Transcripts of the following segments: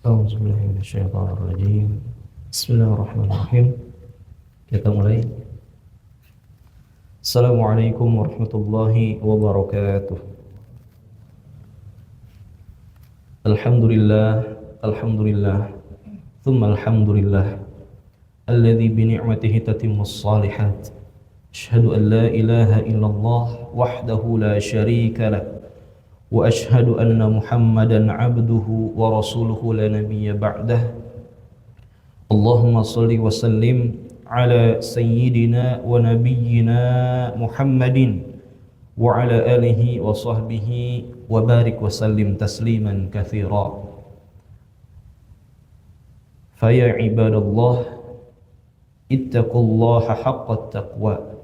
A'udzu billahi minasyaitonir rajim. Bismillahirrahmanirrahim. Kita mulai. Assalamualaikum warahmatullahi wabarakatuh. Alhamdulillah, thumma alhamdulillah, alladzi bi ni'matihi tatimmus shalihat. Asyhadu an la ilaha illallah wahdahu la syarika lah. Wa ashhadu anna Muhammadan abduhu wa rasuluhu la nabiyya ba'dah. Allahumma salli wa sallim ala sayyidina wa nabiyyina Muhammadin wa ala alihi wa sahbihi wa barik wa sallim tasliman katsira. Fa ya ibadallah ittaqullaha haqqa taqwa.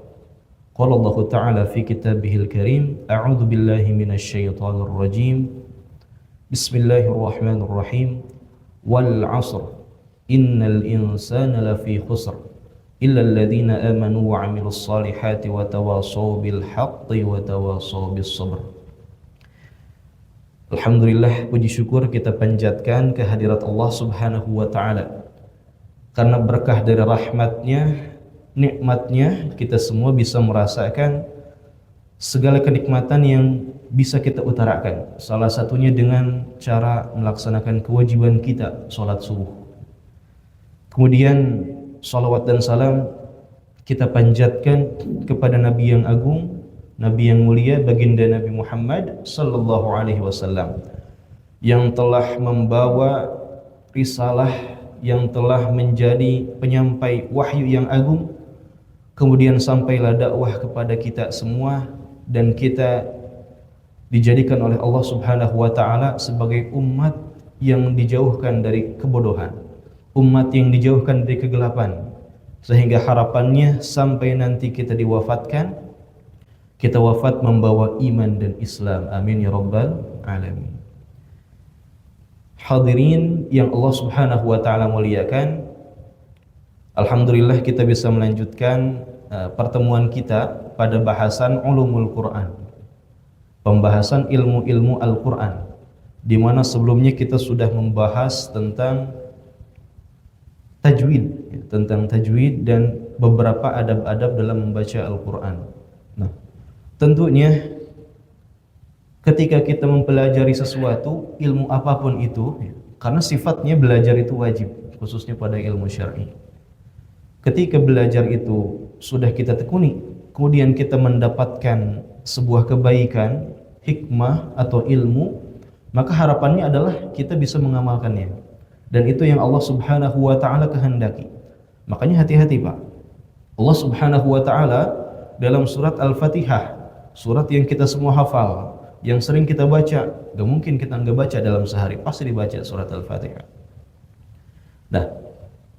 Qala Allah Ta'ala fi kitabihil karim, a'udzu billahi minasy syaithanir rajim. Bismillahirrahmanirrahim. Wal 'asr innal insana lafi khusr illa alladhina amanu wa 'amilus salihati wa tawassaw bil haqqi wa tawassaw bis sabr. Alhamdulillah, puji syukur kita panjatkan kehadirat Allah Subhanahu wa Ta'ala. Karena berkah dari rahmatnya, nikmatnya, kita semua bisa merasakan segala kenikmatan yang bisa kita utarakan. Salah satunya dengan cara melaksanakan kewajiban kita, sholat subuh. Kemudian salawat dan salam kita panjatkan kepada Nabi yang agung, Nabi yang mulia, baginda Nabi Muhammad sallallahu alaihi wasallam, yang telah membawa risalah, yang telah menjadi penyampai wahyu yang agung. Kemudian sampailah dakwah kepada kita semua, dan kita dijadikan oleh Allah Subhanahu wa Ta'ala sebagai umat yang dijauhkan dari kebodohan, umat yang dijauhkan dari kegelapan, sehingga harapannya sampai nanti kita diwafatkan, kita wafat membawa iman dan Islam. Amin ya rabbal alamin. Hadirin yang Allah Subhanahu wa Ta'ala muliakan, alhamdulillah kita bisa melanjutkan pertemuan kita pada bahasan ulumul Quran, pembahasan ilmu-ilmu Al-Quran, di mana sebelumnya kita sudah membahas tentang tajwid dan beberapa adab-adab dalam membaca Al-Quran. Nah, tentunya ketika kita mempelajari sesuatu, ilmu apapun itu, karena sifatnya belajar itu wajib, khususnya pada ilmu syar'i. Ketika belajar itu sudah kita tekuni, kemudian kita mendapatkan sebuah kebaikan, hikmah atau ilmu, maka harapannya adalah kita bisa mengamalkannya. Dan itu yang Allah Subhanahu wa Ta'ala kehendaki. Makanya hati-hati Pak. Allah Subhanahu wa Ta'ala dalam surat Al-Fatihah, surat yang kita semua hafal, yang sering kita baca, gak mungkin kita nggak baca dalam sehari, pasti dibaca surat Al-Fatihah. Nah,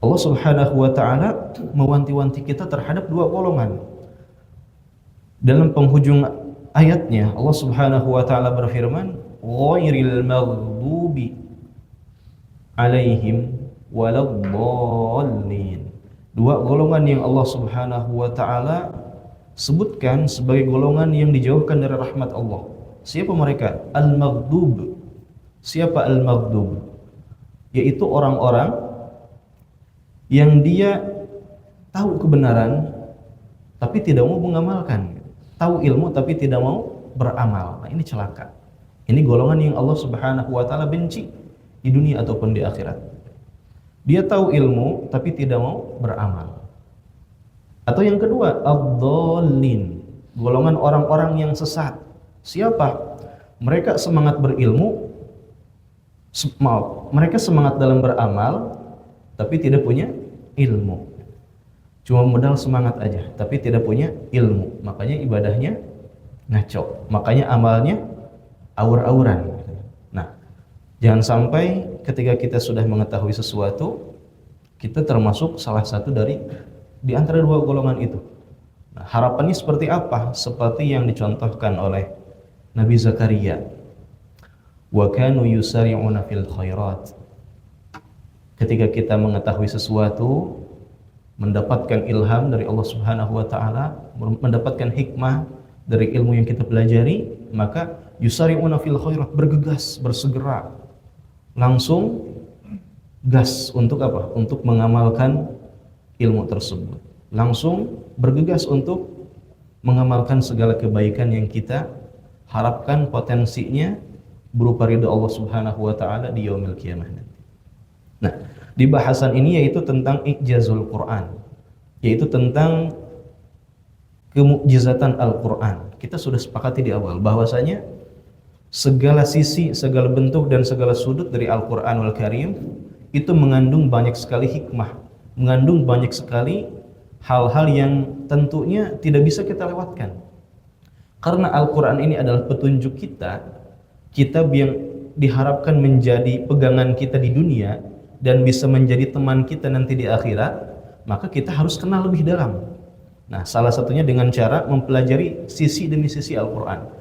Allah Subhanahu wa Ta'ala mewanti-wanti kita terhadap dua golongan. Dalam penghujung ayatnya, Allah Subhanahu wa Ta'ala berfirman, ghairil maghdubi alaihim waladdallin. Dua golongan yang Allah Subhanahu wa Ta'ala sebutkan sebagai golongan yang dijauhkan dari rahmat Allah. Siapa mereka? Al-maghdub. Siapa al-maghdub? Yaitu orang-orang yang dia tahu kebenaran tapi tidak mau mengamalkan, tahu ilmu tapi tidak mau beramal. Nah, ini celaka. Ini golongan yang Allah Subhanahu wa Ta'ala benci di dunia ataupun di akhirat. Dia tahu ilmu tapi tidak mau beramal. Atau yang kedua, ad-dallin, golongan orang-orang yang sesat. Siapa? Mereka semangat berilmu, mereka semangat dalam beramal, tapi tidak punya ilmu. Cuma modal semangat aja, tapi tidak punya ilmu. Makanya ibadahnya ngaco, makanya amalnya awur-awuran. Nah, jangan sampai ketika kita sudah mengetahui sesuatu, kita termasuk salah satu dari di antara dua golongan itu. Nah, harapannya seperti apa? Seperti yang dicontohkan oleh Nabi Zakaria. Wa kanu yusari'una fil khairat. Ketika kita mengetahui sesuatu, mendapatkan ilham dari Allah Subhanahu wa Ta'ala, mendapatkan hikmah dari ilmu yang kita pelajari, maka yusari'una fil khairat, bergegas, bersegera, langsung gas untuk apa? Untuk mengamalkan ilmu tersebut. Langsung bergegas untuk mengamalkan segala kebaikan yang kita harapkan potensinya berupa ridha Allah Subhanahu wa taala di yaumil qiyamah nanti. Nah, di bahasan ini yaitu tentang ijazul Quran, yaitu tentang kemukjizatan Al-Quran. Kita sudah sepakati di awal bahwasanya segala sisi, segala bentuk dan segala sudut dari Al-Quranul Karim itu mengandung banyak sekali hikmah, mengandung banyak sekali hal-hal yang tentunya tidak bisa kita lewatkan. Karena Al-Quran ini adalah petunjuk kita, kitab yang diharapkan menjadi pegangan kita di dunia dan bisa menjadi teman kita nanti di akhirat, maka kita harus kenal lebih dalam. Nah, salah satunya dengan cara mempelajari sisi demi sisi Al-Quran.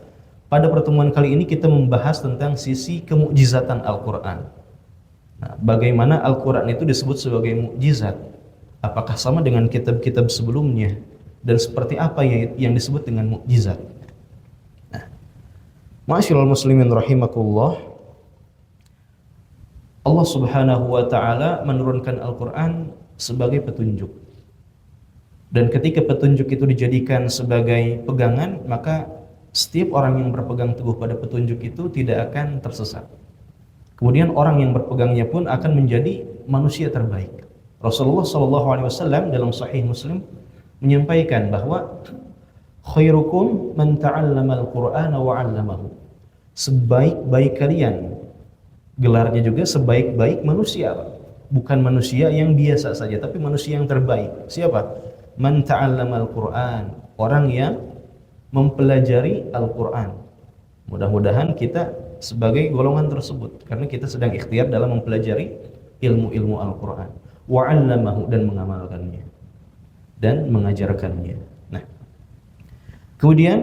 Pada pertemuan kali ini kita membahas tentang sisi kemukjizatan Al-Quran. Nah, bagaimana Al-Quran itu disebut sebagai mukjizat? Apakah sama dengan kitab-kitab sebelumnya? Dan seperti apa yang disebut dengan mukjizat? Nah, ma'asyiral muslimin rahimakumullah, Allah Subhanahu wa taala menurunkan Al-Quran sebagai petunjuk. Dan ketika petunjuk itu dijadikan sebagai pegangan, maka setiap orang yang berpegang teguh pada petunjuk itu tidak akan tersesat. Kemudian orang yang berpegangnya pun akan menjadi manusia terbaik. Rasulullah SAW dalam Sahih Muslim menyampaikan bahwa khairukum man ta'allama al-Qur'ana wa 'allamahu. Sebaik-baik kalian, gelarnya juga sebaik-baik manusia, bukan manusia yang biasa saja, tapi manusia yang terbaik. Siapa? Man ta'allama al-Qur'an, orang yang mempelajari Al-Qur'an. Mudah-mudahan kita sebagai golongan tersebut, karena kita sedang ikhtiar dalam mempelajari ilmu-ilmu Al-Qur'an. Wa 'allamahu, dan mengamalkannya dan mengajarkannya. Nah, kemudian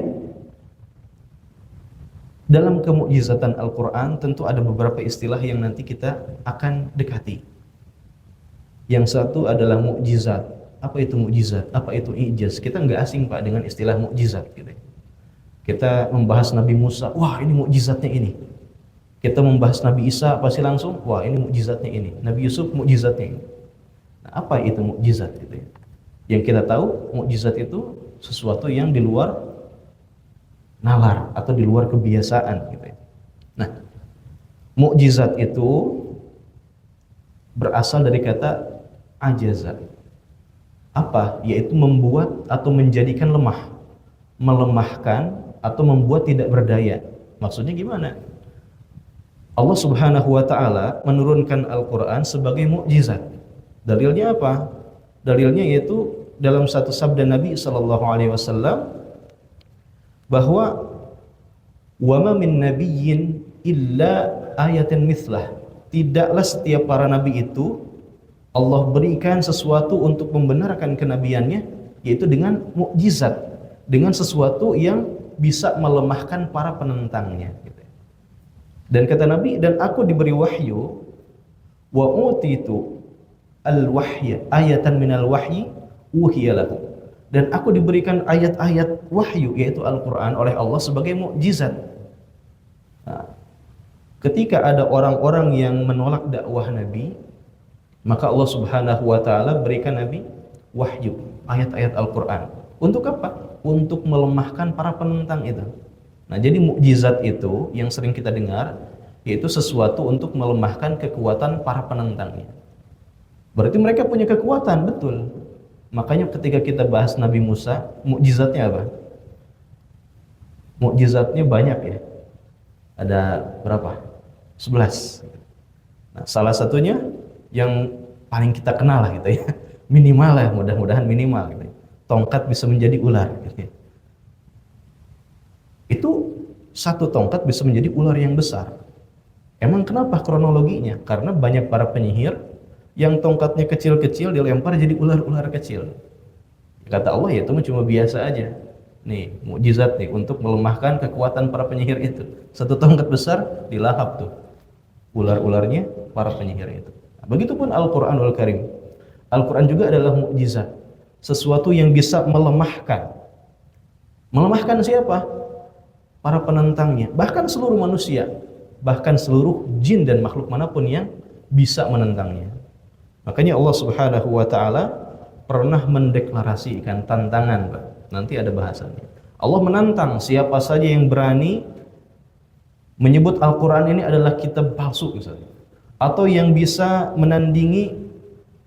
dalam kemukjizatan Al-Qur'an tentu ada beberapa istilah yang nanti kita akan dekati. Yang satu adalah mukjizat. Apa itu mukjizat? Apa itu ijaz? Kita nggak asing Pak dengan istilah mukjizat gitu. Kita membahas Nabi Musa, wah ini mukjizatnya ini. Kita membahas Nabi Isa, pasti langsung, wah ini mukjizatnya ini. Nabi Yusuf, mukjizatnya ini. Nah, apa itu mukjizat gitu ya? Yang kita tahu, mukjizat itu sesuatu yang di luar nalar atau di luar kebiasaan gitu ya. Nah, mukjizat itu berasal dari kata ajaza. Apa? Yaitu membuat atau menjadikan lemah, melemahkan atau membuat tidak berdaya. Maksudnya gimana? Allah Subhanahu wa taala menurunkan Al-Qur'an sebagai mukjizat. Dalilnya apa? Dalilnya yaitu dalam satu sabda Nabi sallallahu alaihi wasallam bahwa wa ma min nabiyyin illa ayatan mithlah. Tidaklah setiap para nabi itu Allah berikan sesuatu untuk membenarkan kenabiannya, yaitu dengan mukjizat, dengan sesuatu yang bisa melemahkan para penentangnya gitu. Dan kata Nabi, dan aku diberi wahyu, wa utitu al-wahya ayatan minal wahyi uhiya lahu, dan aku diberikan ayat-ayat wahyu yaitu Al-Qur'an oleh Allah sebagai mukjizat. Nah, ketika ada orang-orang yang menolak dakwah Nabi, maka Allah Subhanahu wa taala berikan Nabi wahyu, ayat-ayat Al-Qur'an. Untuk apa? Untuk melemahkan para penentang itu. Nah, jadi mukjizat itu yang sering kita dengar yaitu sesuatu untuk melemahkan kekuatan para penentangnya. Berarti mereka punya kekuatan, betul. Makanya ketika kita bahas Nabi Musa, mukjizatnya apa? Mukjizatnya banyak ya. Ada berapa? 11. Nah, salah satunya yang paling kita kenal lah gitu ya. Minimal lah, mudah-mudahan minimal gitu ya. Tongkat bisa menjadi ular gitu ya. Itu satu tongkat bisa menjadi ular yang besar. Emang kenapa kronologinya? Karena banyak para penyihir yang tongkatnya kecil-kecil dilempar jadi ular-ular kecil. Kata Allah, ya itu cuma biasa aja. Nih, mukjizat nih untuk melemahkan kekuatan para penyihir itu. Satu tongkat besar dilahap tuh ular-ularnya para penyihir itu. Nah, begitupun Al-Qur'anul Karim. Al-Qur'an juga adalah mukjizat, sesuatu yang bisa melemahkan. Melemahkan siapa? Para penentangnya, bahkan seluruh manusia, bahkan seluruh jin dan makhluk manapun yang bisa menentangnya. Makanya Allah Subhanahu wa taala pernah mendeklarasikan tantangan, Pak. Nanti ada bahasannya. Allah menantang siapa saja yang berani menyebut Al-Qur'an ini adalah kitab palsu misalnya, atau yang bisa menandingi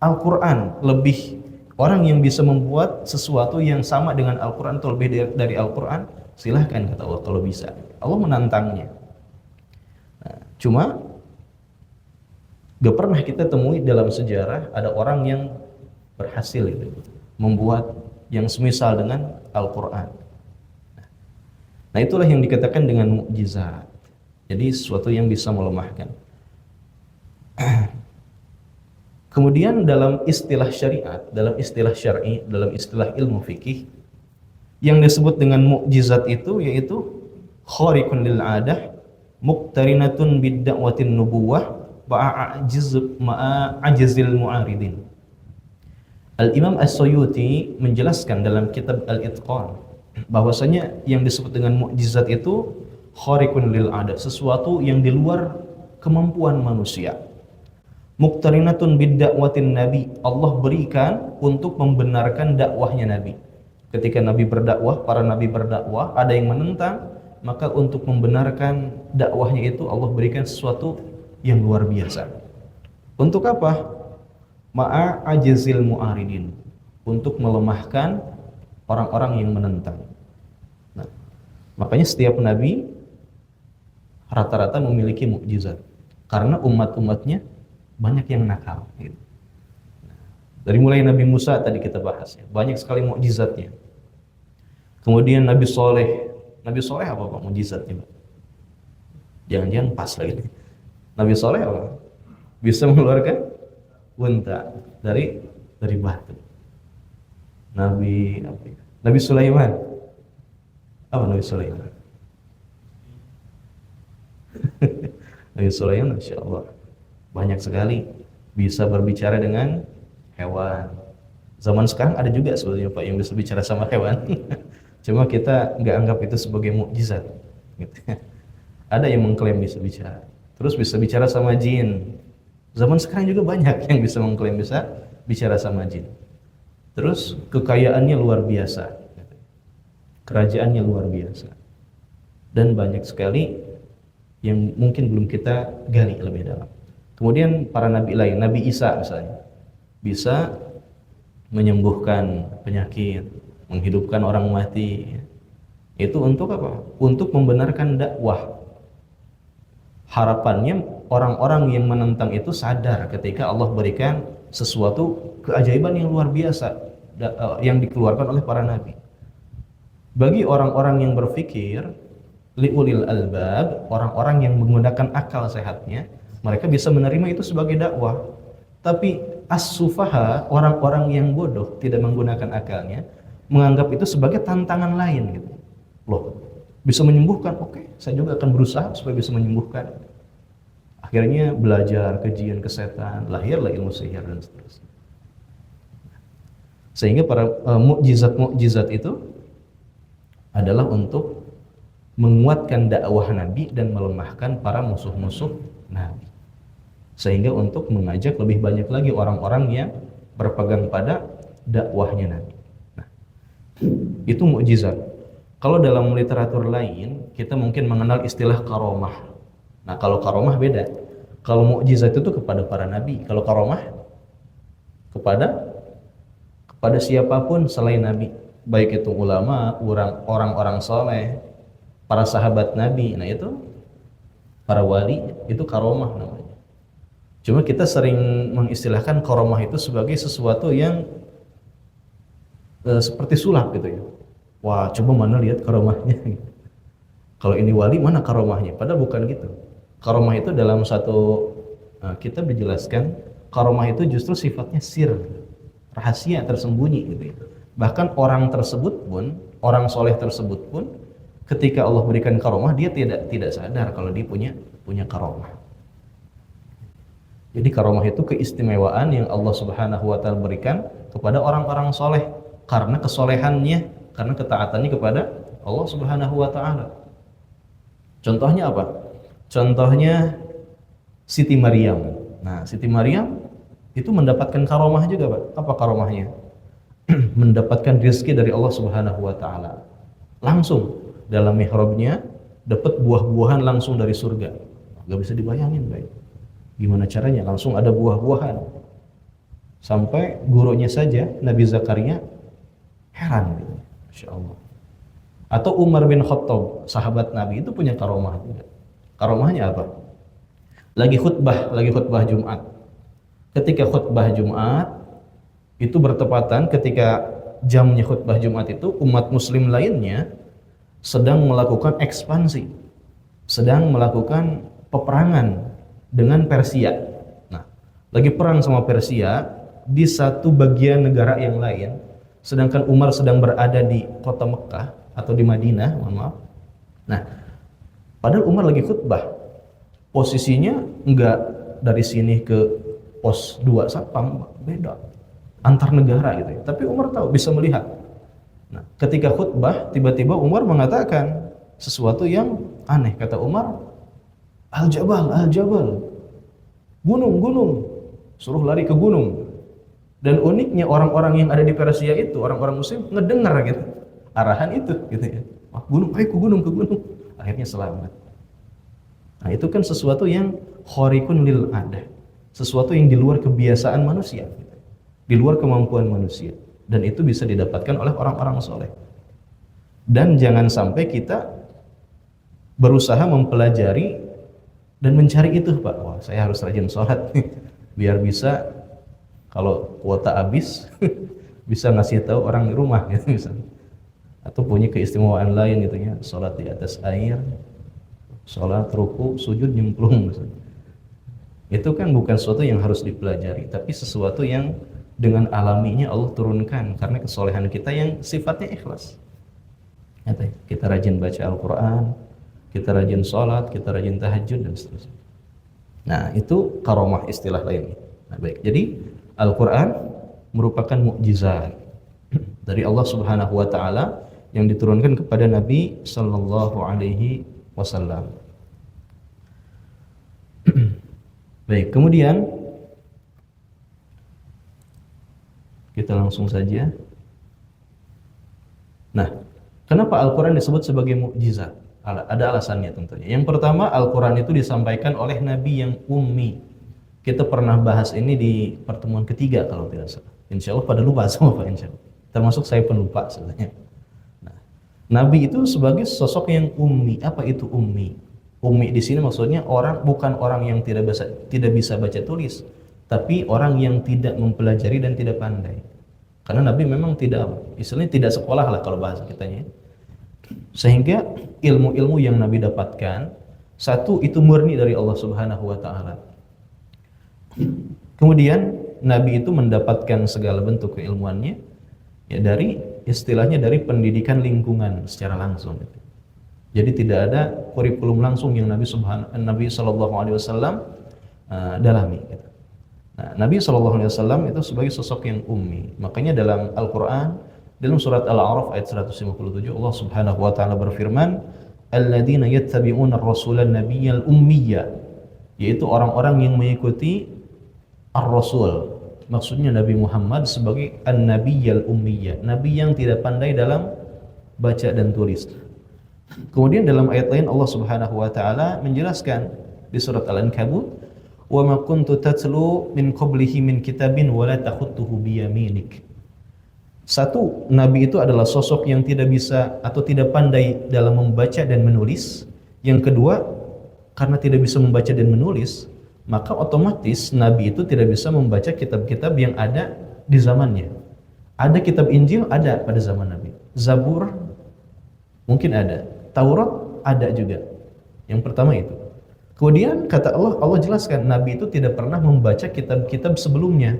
Al-Qur'an, lebih orang yang bisa membuat sesuatu yang sama dengan Al-Qur'an atau lebih dari Al-Qur'an, silahkan kata Allah kalau bisa. Allah menantangnya. Nah, cuma gak pernah kita temui dalam sejarah ada orang yang berhasil itu membuat yang semisal dengan Al-Qur'an. Nah, itulah yang dikatakan dengan mukjizat. Jadi sesuatu yang bisa melemahkan. Kemudian dalam istilah syariat, dalam istilah syar'i, dalam istilah ilmu fikih, yang disebut dengan mukjizat itu yaitu khariqun lil 'adah, muqtarinatun bid-da'watin nubuwah, ma'a ajzil mu'aridin. Al-Imam As-Suyuti menjelaskan dalam kitab Al-Itqan bahwasanya yang disebut dengan mukjizat itu khariqun lil 'adah, sesuatu yang di luar kemampuan manusia. Muqtarinatun bid-da'watin nabi, Allah berikan untuk membenarkan dakwahnya Nabi. Ketika Nabi berdakwah, para nabi berdakwah, ada yang menentang, maka untuk membenarkan dakwahnya itu Allah berikan sesuatu yang luar biasa. Untuk apa? Ma'a ajzil mu'aridin, untuk melemahkan orang-orang yang menentang. Nah, makanya setiap nabi rata-rata memiliki mukjizat karena umat-umatnya banyak yang nakal gitu. Dari mulai Nabi Musa tadi kita bahas ya, banyak sekali mukjizatnya. Kemudian Nabi Soleh apa Pak mukjizatnya Pak? Jangan-jangan pas lagi. Nabi Soleh apa? Bisa mengeluarkan unta dari batu. Nabi Sulaiman apa Nabi Sulaiman? Nabi Sulaiman Masya Allah banyak sekali bisa berbicara dengan hewan. Zaman sekarang ada juga sebetulnya Pak yang bisa bicara sama hewan. Cuma kita nggak anggap itu sebagai mukjizat. Gitu. Ada yang mengklaim bisa bicara. Terus bisa bicara sama jin. Zaman sekarang juga banyak yang bisa mengklaim bisa bicara sama jin. Terus kekayaannya luar biasa. Kerajaannya luar biasa. Dan banyak sekali yang mungkin belum kita gali lebih dalam. Kemudian para nabi lain, Nabi Isa misalnya, bisa menyembuhkan penyakit, menghidupkan orang mati. Itu untuk apa? Untuk membenarkan dakwah. Harapannya orang-orang yang menentang itu sadar ketika Allah berikan sesuatu keajaiban yang luar biasa yang dikeluarkan oleh para nabi. Bagi orang-orang yang berpikir, liulil albab, orang-orang yang menggunakan akal sehatnya, mereka bisa menerima itu sebagai dakwah. Tapi as-sufaha, orang-orang yang bodoh, tidak menggunakan akalnya, menganggap itu sebagai tantangan lain gitu. Loh, bisa menyembuhkan, oke, saya juga akan berusaha supaya bisa menyembuhkan. Akhirnya belajar kajian kesetan, lahirlah ilmu sihir dan seterusnya. Sehingga para mukjizat-mukjizat itu adalah untuk menguatkan dakwah Nabi dan melemahkan para musuh-musuh Nabi. Sehingga untuk mengajak lebih banyak lagi orang-orang yang berpegang pada dakwahnya Nabi. Nah, itu mukjizat. Kalau dalam literatur lain, kita mungkin mengenal istilah karomah. Nah, kalau karomah beda. Kalau mukjizat itu kepada para nabi, kalau karomah kepada siapapun selain nabi, baik itu ulama, orang-orang soleh, para sahabat nabi. Nah, itu para wali, itu karomah namanya. Cuma kita sering mengistilahkan karomah itu sebagai sesuatu yang seperti sulap gitu ya. Wah, coba mana lihat karomahnya. Kalau ini wali, mana karomahnya? Padahal bukan gitu. Karomah itu dalam satu kitab dijelaskan, karomah itu justru sifatnya sir, rahasia tersembunyi gitu ya. Bahkan orang tersebut pun, orang soleh tersebut pun, ketika Allah berikan karomah, dia tidak sadar kalau dia punya karomah. Jadi karomah itu keistimewaan yang Allah Subhanahu wa taala berikan kepada orang-orang soleh karena kesolehannya, karena ketaatannya kepada Allah Subhanahu wa taala. Contohnya apa? Contohnya Siti Maryam. Nah, Siti Maryam itu mendapatkan karomah juga, Pak. Apa karomahnya? Mendapatkan rezeki dari Allah Subhanahu wa taala. Langsung dalam mihrabnya dapat buah-buahan langsung dari surga. Gak bisa dibayangin, baik. Gimana caranya? Langsung ada buah-buahan. Sampai gurunya saja Nabi Zakaria heran gitu. Masya Allah. Atau Umar bin Khattab, sahabat Nabi itu punya karomah juga. Karomahnya apa? Lagi khutbah Jumat. Ketika khutbah Jumat itu bertepatan ketika jamnya khutbah Jumat itu umat muslim lainnya sedang melakukan ekspansi, sedang melakukan peperangan dengan Persia. Nah, lagi perang sama Persia di satu bagian negara yang lain, sedangkan Umar sedang berada di kota Mekah atau di Madinah, mohon maaf. Nah, padahal Umar lagi khutbah, posisinya enggak dari sini ke pos 2 Satpam, beda, antar negara gitu ya. Tapi Umar tahu, bisa melihat. Nah, ketika khutbah tiba-tiba Umar mengatakan sesuatu yang aneh. Kata Umar, Al-Jabal, Al-Jabal, gunung, suruh lari ke gunung. Dan uniknya orang-orang yang ada di Persia itu, orang-orang muslim ngedengar gitu arahan itu gitu ya. Wah, gunung, ayo ke gunung, akhirnya selamat. Nah, itu kan sesuatu yang khariqun lil adah, sesuatu yang di luar kebiasaan manusia gitu. Di luar kemampuan manusia, dan itu bisa didapatkan oleh orang-orang soleh. Dan jangan sampai kita berusaha mempelajari dan mencari itu, Pak. Wah, saya harus rajin sholat biar bisa kalau kuota habis bisa ngasih tahu orang di rumah gitu misalnya. Atau punya keistimewaan lain gitu ya, sholat di atas air, sholat ruku sujud nyemplung misalnya. Itu kan bukan sesuatu yang harus dipelajari, tapi sesuatu yang dengan alaminya Allah turunkan karena kesolehan kita yang sifatnya ikhlas. Kita rajin baca Al-Quran, kita rajin sholat, kita rajin tahajud dan seterusnya. Nah, itu karomah istilah lainnya. Nah, baik. Jadi Al-Quran merupakan mukjizat dari Allah Subhanahu wa taala yang diturunkan kepada Nabi sallallahu alaihi wasallam. Baik, kemudian kita langsung saja. Nah, kenapa Al-Quran disebut sebagai mukjizat? Ada alasannya tentunya. Yang pertama, Al-Quran itu disampaikan oleh Nabi yang ummi. Kita pernah bahas ini di pertemuan ketiga kalau tidak salah. Insya Allah pada lupa semua, Pak, insya Allah. Termasuk saya pelupa sebenarnya. Nah, Nabi itu sebagai sosok yang ummi. Apa itu ummi? Ummi di sini maksudnya bukan orang yang tidak bisa baca tulis, tapi orang yang tidak mempelajari dan tidak pandai. Karena Nabi memang istilahnya tidak sekolah lah kalau bahasa kitanya. Sehingga ilmu-ilmu yang Nabi dapatkan, satu itu murni dari Allah Subhanahu wa taala. Kemudian Nabi itu mendapatkan segala bentuk keilmuannya ya dari istilahnya dari pendidikan lingkungan secara langsung. Jadi tidak ada kurikulum langsung yang Nabi sallallahu alaihi wasallam dalami gitu. Nah, Nabi sallallahu alaihi wasallam itu sebagai sosok yang ummi. Makanya dalam Al-Qur'an dalam surat Al-A'raf ayat 157 Allah Subhanahu wa taala berfirman, "Alladzina yattabi'una ar-rasulan nabiyyal ummiyya", yaitu orang-orang yang mengikuti ar-rasul. Maksudnya Nabi Muhammad sebagai an-nabiyyal ummiyya, nabi yang tidak pandai dalam baca dan tulis. Kemudian dalam ayat lain Allah Subhanahu wa taala menjelaskan di surat Al-Ankabut, "Wa ma kuntu tatlu min qablihi min kitabin wa la takhutuhu biyaminik." Satu, Nabi itu adalah sosok yang tidak bisa atau tidak pandai dalam membaca dan menulis. Yang kedua, karena tidak bisa membaca dan menulis, maka otomatis Nabi itu tidak bisa membaca kitab-kitab yang ada di zamannya. Ada kitab Injil, ada pada zaman Nabi. Zabur mungkin ada. Taurat ada juga. Yang pertama itu. Kemudian kata Allah jelaskan Nabi itu tidak pernah membaca kitab-kitab sebelumnya.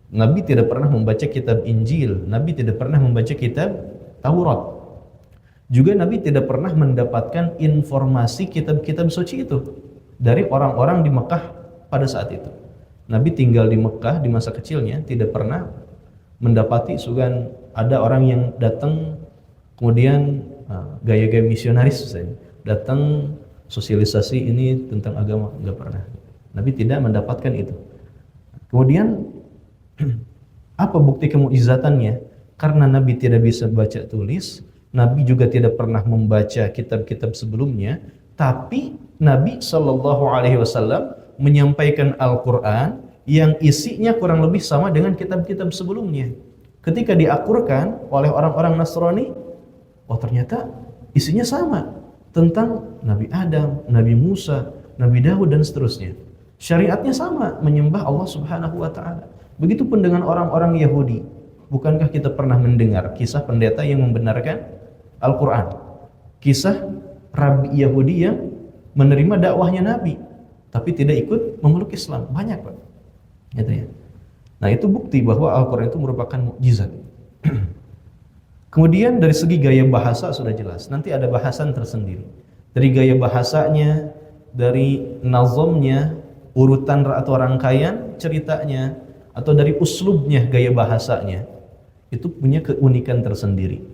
Nabi tidak pernah membaca kitab Injil, Nabi tidak pernah membaca kitab Taurat. Juga Nabi tidak pernah mendapatkan informasi kitab-kitab suci itu dari orang-orang di Mekah pada saat itu. Nabi tinggal di Mekah di masa kecilnya, tidak pernah mendapati sugan ada orang yang datang kemudian gaya-gaya misionaris misalnya, datang sosialisasi ini tentang agama, enggak pernah. Nabi tidak mendapatkan itu. Kemudian apa bukti kemujizatannya? Karena Nabi tidak bisa baca tulis, Nabi juga tidak pernah membaca kitab-kitab sebelumnya, tapi Nabi Shallallahu Alaihi Wasallam menyampaikan Al-Quran yang isinya kurang lebih sama dengan kitab-kitab sebelumnya. Ketika diakurkan oleh orang-orang Nasrani, oh ternyata isinya sama tentang Nabi Adam, Nabi Musa, Nabi Daud dan seterusnya. Syariatnya sama, menyembah Allah Subhanahu wa taala. Begitupun dengan orang-orang Yahudi. Bukankah kita pernah mendengar kisah pendeta yang membenarkan Al-Quran? Kisah Rabi Yahudi yang menerima dakwahnya Nabi, tapi tidak ikut memeluk Islam. Banyak, Pak. Gitu ya. Nah, itu bukti bahwa Al-Quran itu merupakan mukjizat. Kemudian dari segi gaya bahasa sudah jelas. Nanti ada bahasan tersendiri. Dari gaya bahasanya, dari nazomnya, urutan atau rangkaian ceritanya, atau dari uslubnya, gaya bahasanya, itu punya keunikan tersendiri.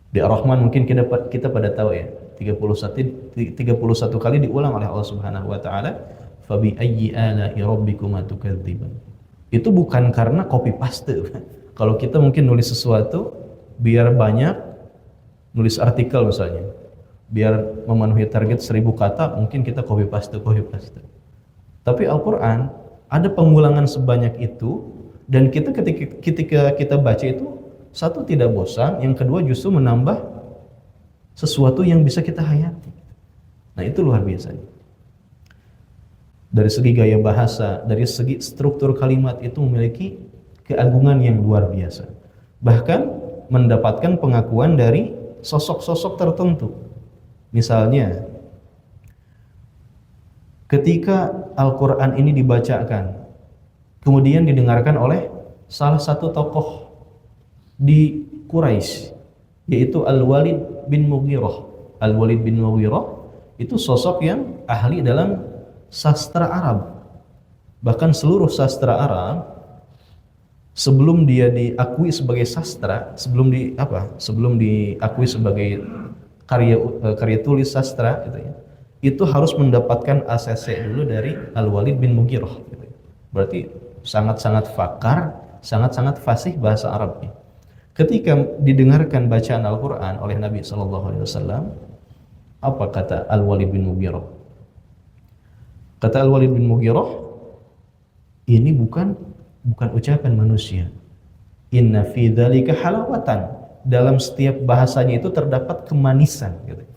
Di Ar-Rahman mungkin kita pada tahu ya, 31 kali diulang oleh Allah Subhanahu wa taala, fa bi ayyi ala'i rabbikuma tukadziban. Itu bukan karena copy paste. Kalau kita mungkin nulis sesuatu biar banyak, nulis artikel misalnya, biar memenuhi target 1000 kata, mungkin kita copy paste. Tapi Al-Qur'an ada pengulangan sebanyak itu, dan kita ketika kita baca itu, satu tidak bosan, yang kedua justru menambah sesuatu yang bisa kita hayati. Nah, itu luar biasa. Dari segi gaya bahasa, dari segi struktur kalimat itu memiliki keagungan yang luar biasa. Bahkan mendapatkan pengakuan dari sosok-sosok tertentu. Misalnya, ketika Al-Quran ini dibacakan, kemudian didengarkan oleh salah satu tokoh di Quraisy, yaitu Al-Walid bin Mughirah. Al-Walid bin Mughirah itu sosok yang ahli dalam sastra Arab. Bahkan seluruh sastra Arab, sebelum dia diakui sebagai sastra, sebelum diakui sebagai karya tulis sastra gitu ya, itu harus mendapatkan ACC dulu dari Al-Walid bin Mughirah gitu. Berarti sangat-sangat fakar, sangat-sangat fasih bahasa Arabnya. Ketika didengarkan bacaan Al-Quran oleh Nabi SAW, apa kata Al-Walid bin Mughirah? Kata Al-Walid bin Mughirah, ini bukan ucapan manusia. Inna fi dzalika halawatan. Dalam setiap bahasanya itu terdapat kemanisan. Gitu.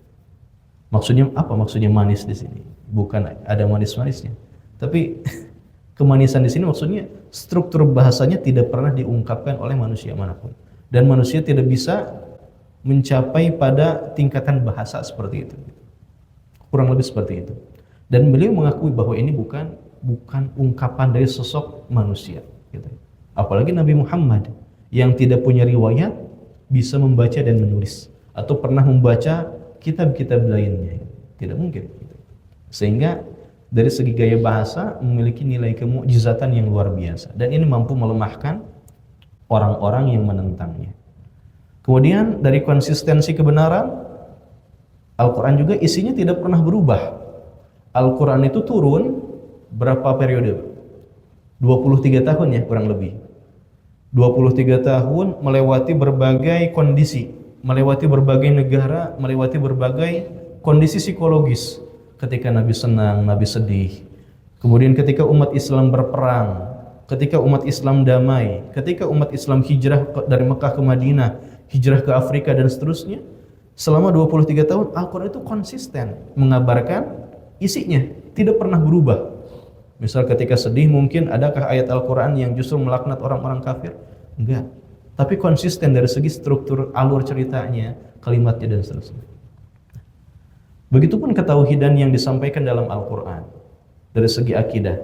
Maksudnya apa? Maksudnya manis di sini. Bukan ada manis-manisnya. Tapi kemanisan di sini maksudnya struktur bahasanya tidak pernah diungkapkan oleh manusia manapun, dan manusia tidak bisa mencapai pada tingkatan bahasa seperti itu. Kurang lebih seperti itu. Dan beliau mengakui bahwa ini bukan ungkapan dari sosok manusia. Gitu. Apalagi Nabi Muhammad yang tidak punya riwayat bisa membaca dan menulis, atau pernah membaca kitab-kitab lainnya. Tidak mungkin. Gitu. Sehingga dari segi gaya bahasa memiliki nilai kemukjizatan yang luar biasa, dan ini mampu melemahkan orang-orang yang menentangnya. Kemudian dari konsistensi kebenaran, Al-Quran juga isinya tidak pernah berubah. Al-Quran itu turun berapa periode? 23 tahun ya, kurang lebih 23 tahun, melewati berbagai kondisi, melewati berbagai negara, melewati berbagai kondisi psikologis. Ketika Nabi senang, Nabi sedih. Kemudian ketika umat Islam berperang, ketika umat Islam damai, ketika umat Islam hijrah dari Mekah ke Madinah, hijrah ke Afrika dan seterusnya. Selama 23 tahun Al-Quran itu konsisten mengabarkan isinya, tidak pernah berubah. Misal ketika sedih, mungkin adakah ayat Al-Quran yang justru melaknat orang-orang kafir? Enggak. Tapi konsisten dari segi struktur alur ceritanya, kalimatnya dan seterusnya. Begitupun ketauhidan yang disampaikan dalam Al-Quran dari segi akidah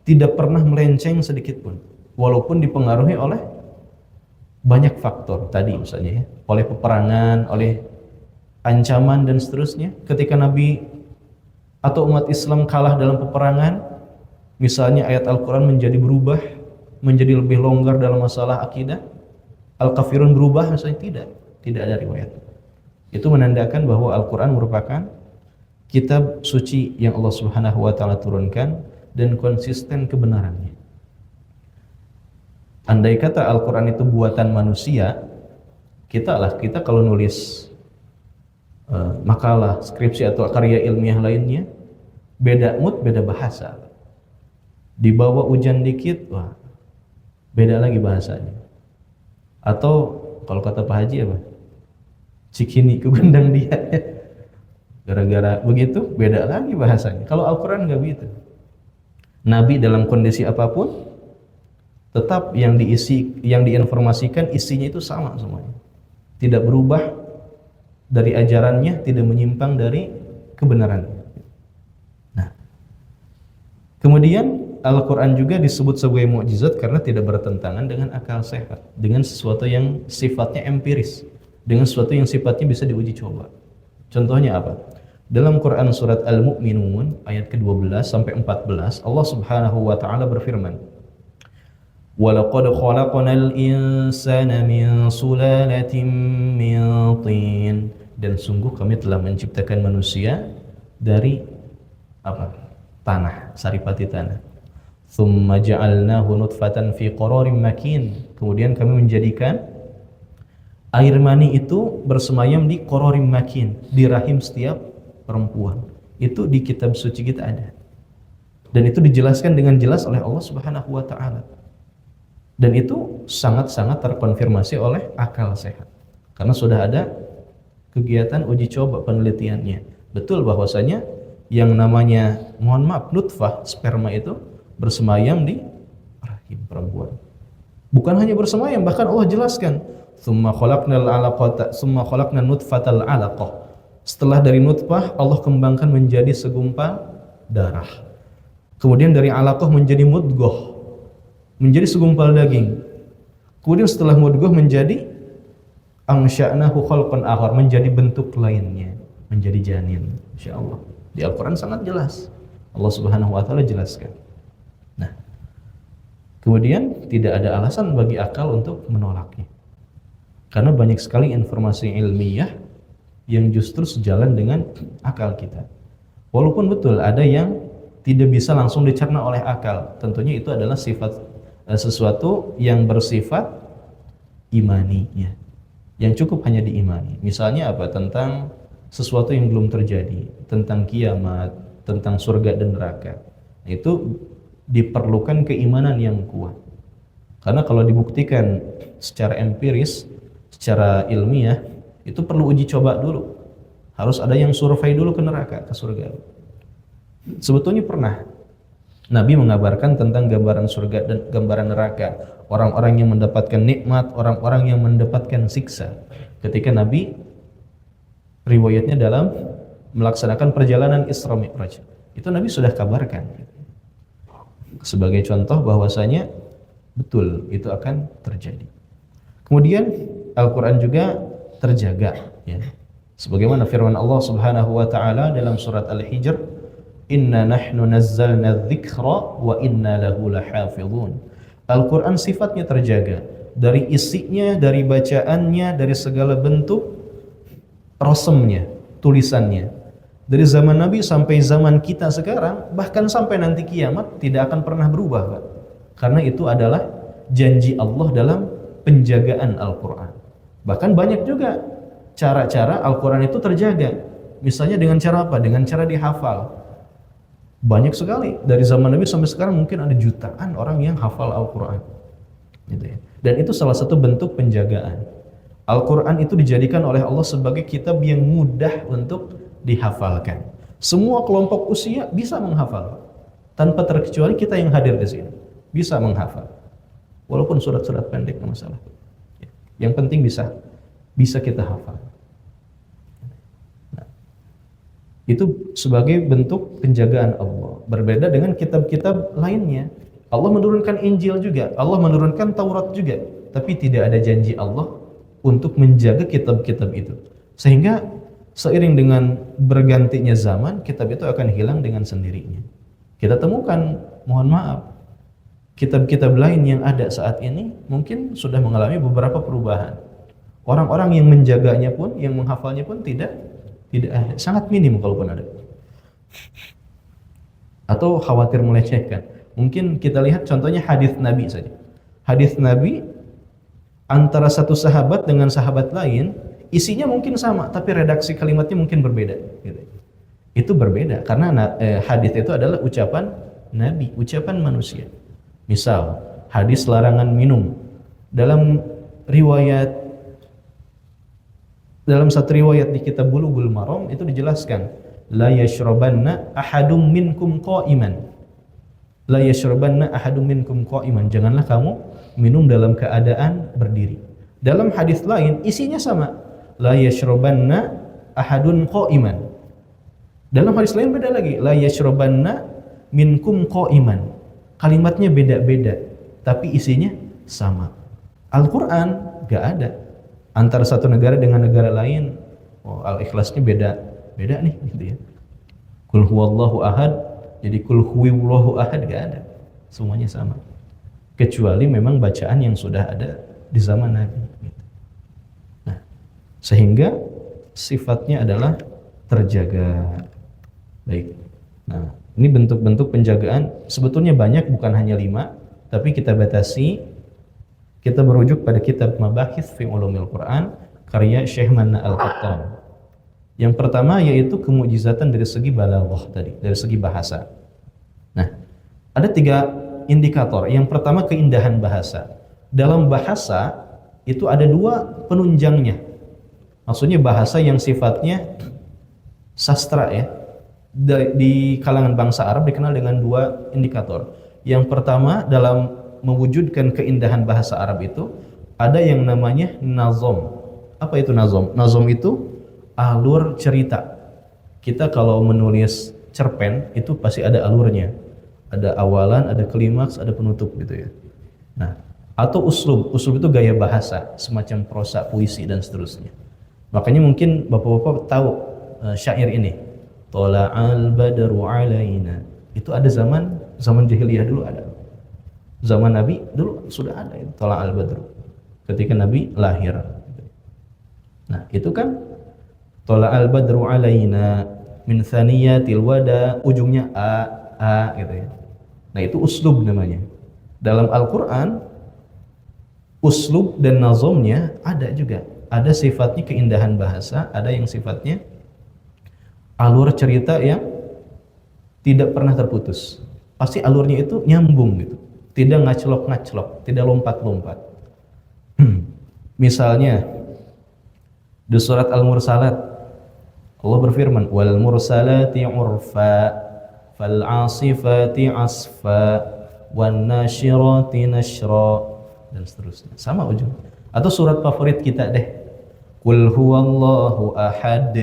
tidak pernah melenceng sedikit pun, walaupun dipengaruhi oleh banyak faktor tadi, misalnya ya, oleh peperangan, oleh ancaman dan seterusnya. Ketika Nabi atau umat Islam kalah dalam peperangan, misalnya ayat Al-Quran menjadi berubah, menjadi lebih longgar dalam masalah akidah. Al-Kafirun berubah, misalnya tidak ada riwayat. Itu menandakan bahwa Al-Quran merupakan kitab suci yang Allah Subhanahu wa taala turunkan dan konsisten kebenarannya. Andai kata Al-Qur'an itu buatan manusia, kita kalau nulis makalah, skripsi atau karya ilmiah lainnya, beda mood, beda bahasa. Dibawa hujan dikit, wah, beda lagi bahasanya. Atau kalau kata Pak Haji apa? Cikini ku gendang dia. Gara-gara begitu beda lagi bahasanya. Kalau Al-Qur'an nggak begitu. Nabi dalam kondisi apapun tetap yang diinformasikan isinya itu sama semuanya. Tidak berubah dari ajarannya, tidak menyimpang dari kebenarannya. Nah, kemudian Al-Quran juga disebut sebagai mukjizat karena tidak bertentangan dengan akal sehat, dengan sesuatu yang sifatnya empiris, dengan sesuatu yang sifatnya bisa diuji coba. Contohnya apa? Dalam Quran surat Al-Mu'minun ayat ke-12 sampai 14, Allah Subhanahu wa taala berfirman, "Walaqad khalaqnal insana min sulalatin min tin." Dan sungguh kami telah menciptakan manusia dari apa? Tanah, saripati tanah. Tsumma ja'alnahu nutfatan fi qararin makin. Kemudian kami menjadikan air mani itu bersemayam di qararin makin, di rahim setiap perempuan. Itu di kitab suci kita ada. Dan itu dijelaskan dengan jelas oleh Allah Subhanahu wa taala. Dan itu sangat-sangat terkonfirmasi oleh akal sehat. Karena sudah ada kegiatan uji coba penelitiannya. Betul bahwasanya yang namanya, mohon maaf, nutfah, sperma itu bersemayam di rahim perempuan. Bukan hanya bersemayam, bahkan Allah jelaskan, "Tsumma khalaqnal 'alaqata, tsumma khalaqnan nutfatal 'alaqah." Setelah dari nutfah, Allah kembangkan menjadi segumpal darah. Kemudian dari 'alaqah menjadi mudghah, menjadi segumpal daging. Kemudian setelah mudghah menjadi ansha'nahu khalqan akhar, menjadi bentuk lainnya, menjadi janin. Insyaallah. Di Al-Qur'an sangat jelas. Allah Subhanahu wa taala jelaskan. Nah, kemudian tidak ada alasan bagi akal untuk menolaknya. Karena banyak sekali informasi ilmiah yang justru sejalan dengan akal kita. Walaupun betul ada yang tidak bisa langsung dicerna oleh akal. Tentunya itu adalah sesuatu yang bersifat imani, ya, yang cukup hanya diimani. Misalnya apa? Tentang sesuatu yang belum terjadi, tentang kiamat, tentang surga dan neraka. Itu diperlukan keimanan yang kuat. Karena kalau dibuktikan secara empiris, secara ilmiah, itu perlu uji coba dulu. Harus ada yang survei dulu ke neraka, ke surga. Sebetulnya pernah Nabi mengabarkan tentang gambaran surga dan gambaran neraka, orang-orang yang mendapatkan nikmat, orang-orang yang mendapatkan siksa. Ketika Nabi, riwayatnya dalam melaksanakan perjalanan Isra Mi'raj, itu Nabi sudah kabarkan. Sebagai contoh bahwasanya betul itu akan terjadi. Kemudian Al-Quran juga terjaga, ya. Sebagaimana firman Allah Subhanahu wa taala dalam surat Al-Hijr, "Inna nahnu nazzalna dzikra wa inna lahu lahafizun." Al-Qur'an sifatnya terjaga dari isinya, dari bacaannya, dari segala bentuk rasamnya, tulisannya. Dari zaman Nabi sampai zaman kita sekarang, bahkan sampai nanti kiamat tidak akan pernah berubah, Pak. Karena itu adalah janji Allah dalam penjagaan Al-Qur'an. Bahkan banyak juga cara-cara Al-Quran itu terjaga. Misalnya dengan cara apa? Dengan cara dihafal. Banyak sekali. Dari zaman Nabi sampai sekarang mungkin ada jutaan orang yang hafal Al-Quran. Gitu ya. Dan itu salah satu bentuk penjagaan. Al-Quran itu dijadikan oleh Allah sebagai kitab yang mudah untuk dihafalkan. Semua kelompok usia bisa menghafal. Tanpa terkecuali kita yang hadir di sini. Bisa menghafal. Walaupun surat-surat pendek, tidak masalah. Yang penting bisa kita hafal. Nah, itu sebagai bentuk penjagaan Allah. Berbeda dengan kitab-kitab lainnya. Allah menurunkan Injil juga, Allah menurunkan Taurat juga, tapi tidak ada janji Allah untuk menjaga kitab-kitab itu. Sehingga seiring dengan bergantinya zaman, kitab itu akan hilang dengan sendirinya. Kita temukan, mohon maaf, kitab-kitab lain yang ada saat ini mungkin sudah mengalami beberapa perubahan. Orang-orang yang menjaganya pun, yang menghafalnya pun tidak ada, sangat minim kalaupun ada. atau khawatir melecehkan. Mungkin kita lihat contohnya hadis Nabi saja. Hadis Nabi antara satu sahabat dengan sahabat lain, isinya mungkin sama, tapi redaksi kalimatnya mungkin berbeda. Gitu. Itu berbeda karena hadis itu adalah ucapan Nabi, ucapan manusia. Misal hadis larangan minum, dalam satu riwayat di kitab Bulughul Maram itu dijelaskan, la yashrabanna ahadum minkum qa'iman. La yashrabanna ahadum minkum qa'iman. Janganlah kamu minum dalam keadaan berdiri. Dalam hadis lain isinya sama. La yashrabanna ahadun qa'iman. Dalam hadis lain beda lagi. La yashrabanna minkum qa'iman. Kalimatnya beda-beda, tapi isinya sama. Al-Qur'an enggak ada. Antara satu negara dengan negara lain, al-ikhlasnya beda nih gitu ya. Qul huwallahu ahad. Jadi kul huwallahu ahad gak ada, semuanya sama. Kecuali memang bacaan yang sudah ada di zaman Nabi. Nah, sehingga sifatnya adalah terjaga. Baik. Nah, ini bentuk-bentuk penjagaan sebetulnya banyak, bukan hanya 5, tapi kita batasi. Kita berujuk pada kitab Mabahith fi Ulumil Quran karya Syekh Manna Al-Qattan. Yang pertama yaitu kemujizatan dari segi balaghah tadi, dari segi bahasa. Nah, ada 3 indikator. Yang pertama keindahan bahasa. Dalam bahasa itu ada 2 penunjangnya. Maksudnya bahasa yang sifatnya sastra ya. Di kalangan bangsa Arab dikenal dengan 2 indikator. Yang pertama dalam mewujudkan keindahan bahasa Arab itu ada yang namanya nazom. Apa itu nazom? Nazom itu alur cerita. Kita kalau menulis cerpen itu pasti ada alurnya. Ada awalan, ada klimaks, ada penutup gitu ya. Nah, atau uslub. Uslub itu gaya bahasa, semacam prosa, puisi dan seterusnya. Makanya mungkin bapak-bapak tahu syair ini. Tola'al badru alaina. Itu ada zaman jahiliyah dulu ada. Zaman Nabi dulu sudah ada itu Tola'al badru. Ketika Nabi lahir. Nah, itu kan Tola'al badru alaina min thaniyatil wada, ujungnya a gitu ya. Nah, itu uslub namanya. Dalam Al-Qur'an uslub dan nazomnya ada juga. Ada sifatnya keindahan bahasa, ada yang sifatnya alur cerita yang tidak pernah terputus. Pasti alurnya itu nyambung gitu. Tidak ngaclok-ngaclok, tidak lompat-lompat. Misalnya di surat Al-Mursalat Allah berfirman, wal mursalati urfa fal 'asifati 'asfa wan nasyirati nashra dan seterusnya. Sama ujung. Atau surat favorit kita deh. Qul huwallahu ahad.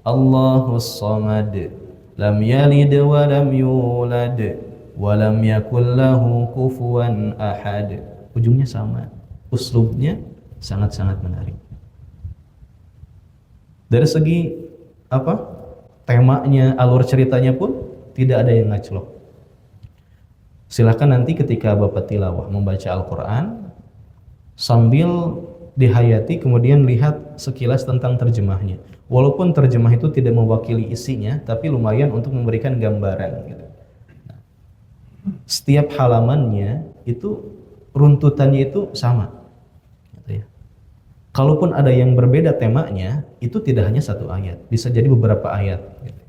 Allahus samad. Lam yalid wa lam yulad wa lam yakul lahu kufuwan ahad. Ujungnya sama. Uslubnya sangat-sangat menarik. Dari segi temanya, alur ceritanya pun tidak ada yang ngaclok. Silakan nanti ketika Bapak tilawah membaca Al-Quran sambil dihayati, kemudian lihat sekilas tentang terjemahnya. Walaupun terjemah itu tidak mewakili isinya, tapi lumayan untuk memberikan gambaran gitu. Setiap halamannya itu runtutannya itu sama gitu ya. Kalaupun ada yang berbeda temanya, itu tidak hanya 1 ayat, bisa jadi beberapa ayat gitu.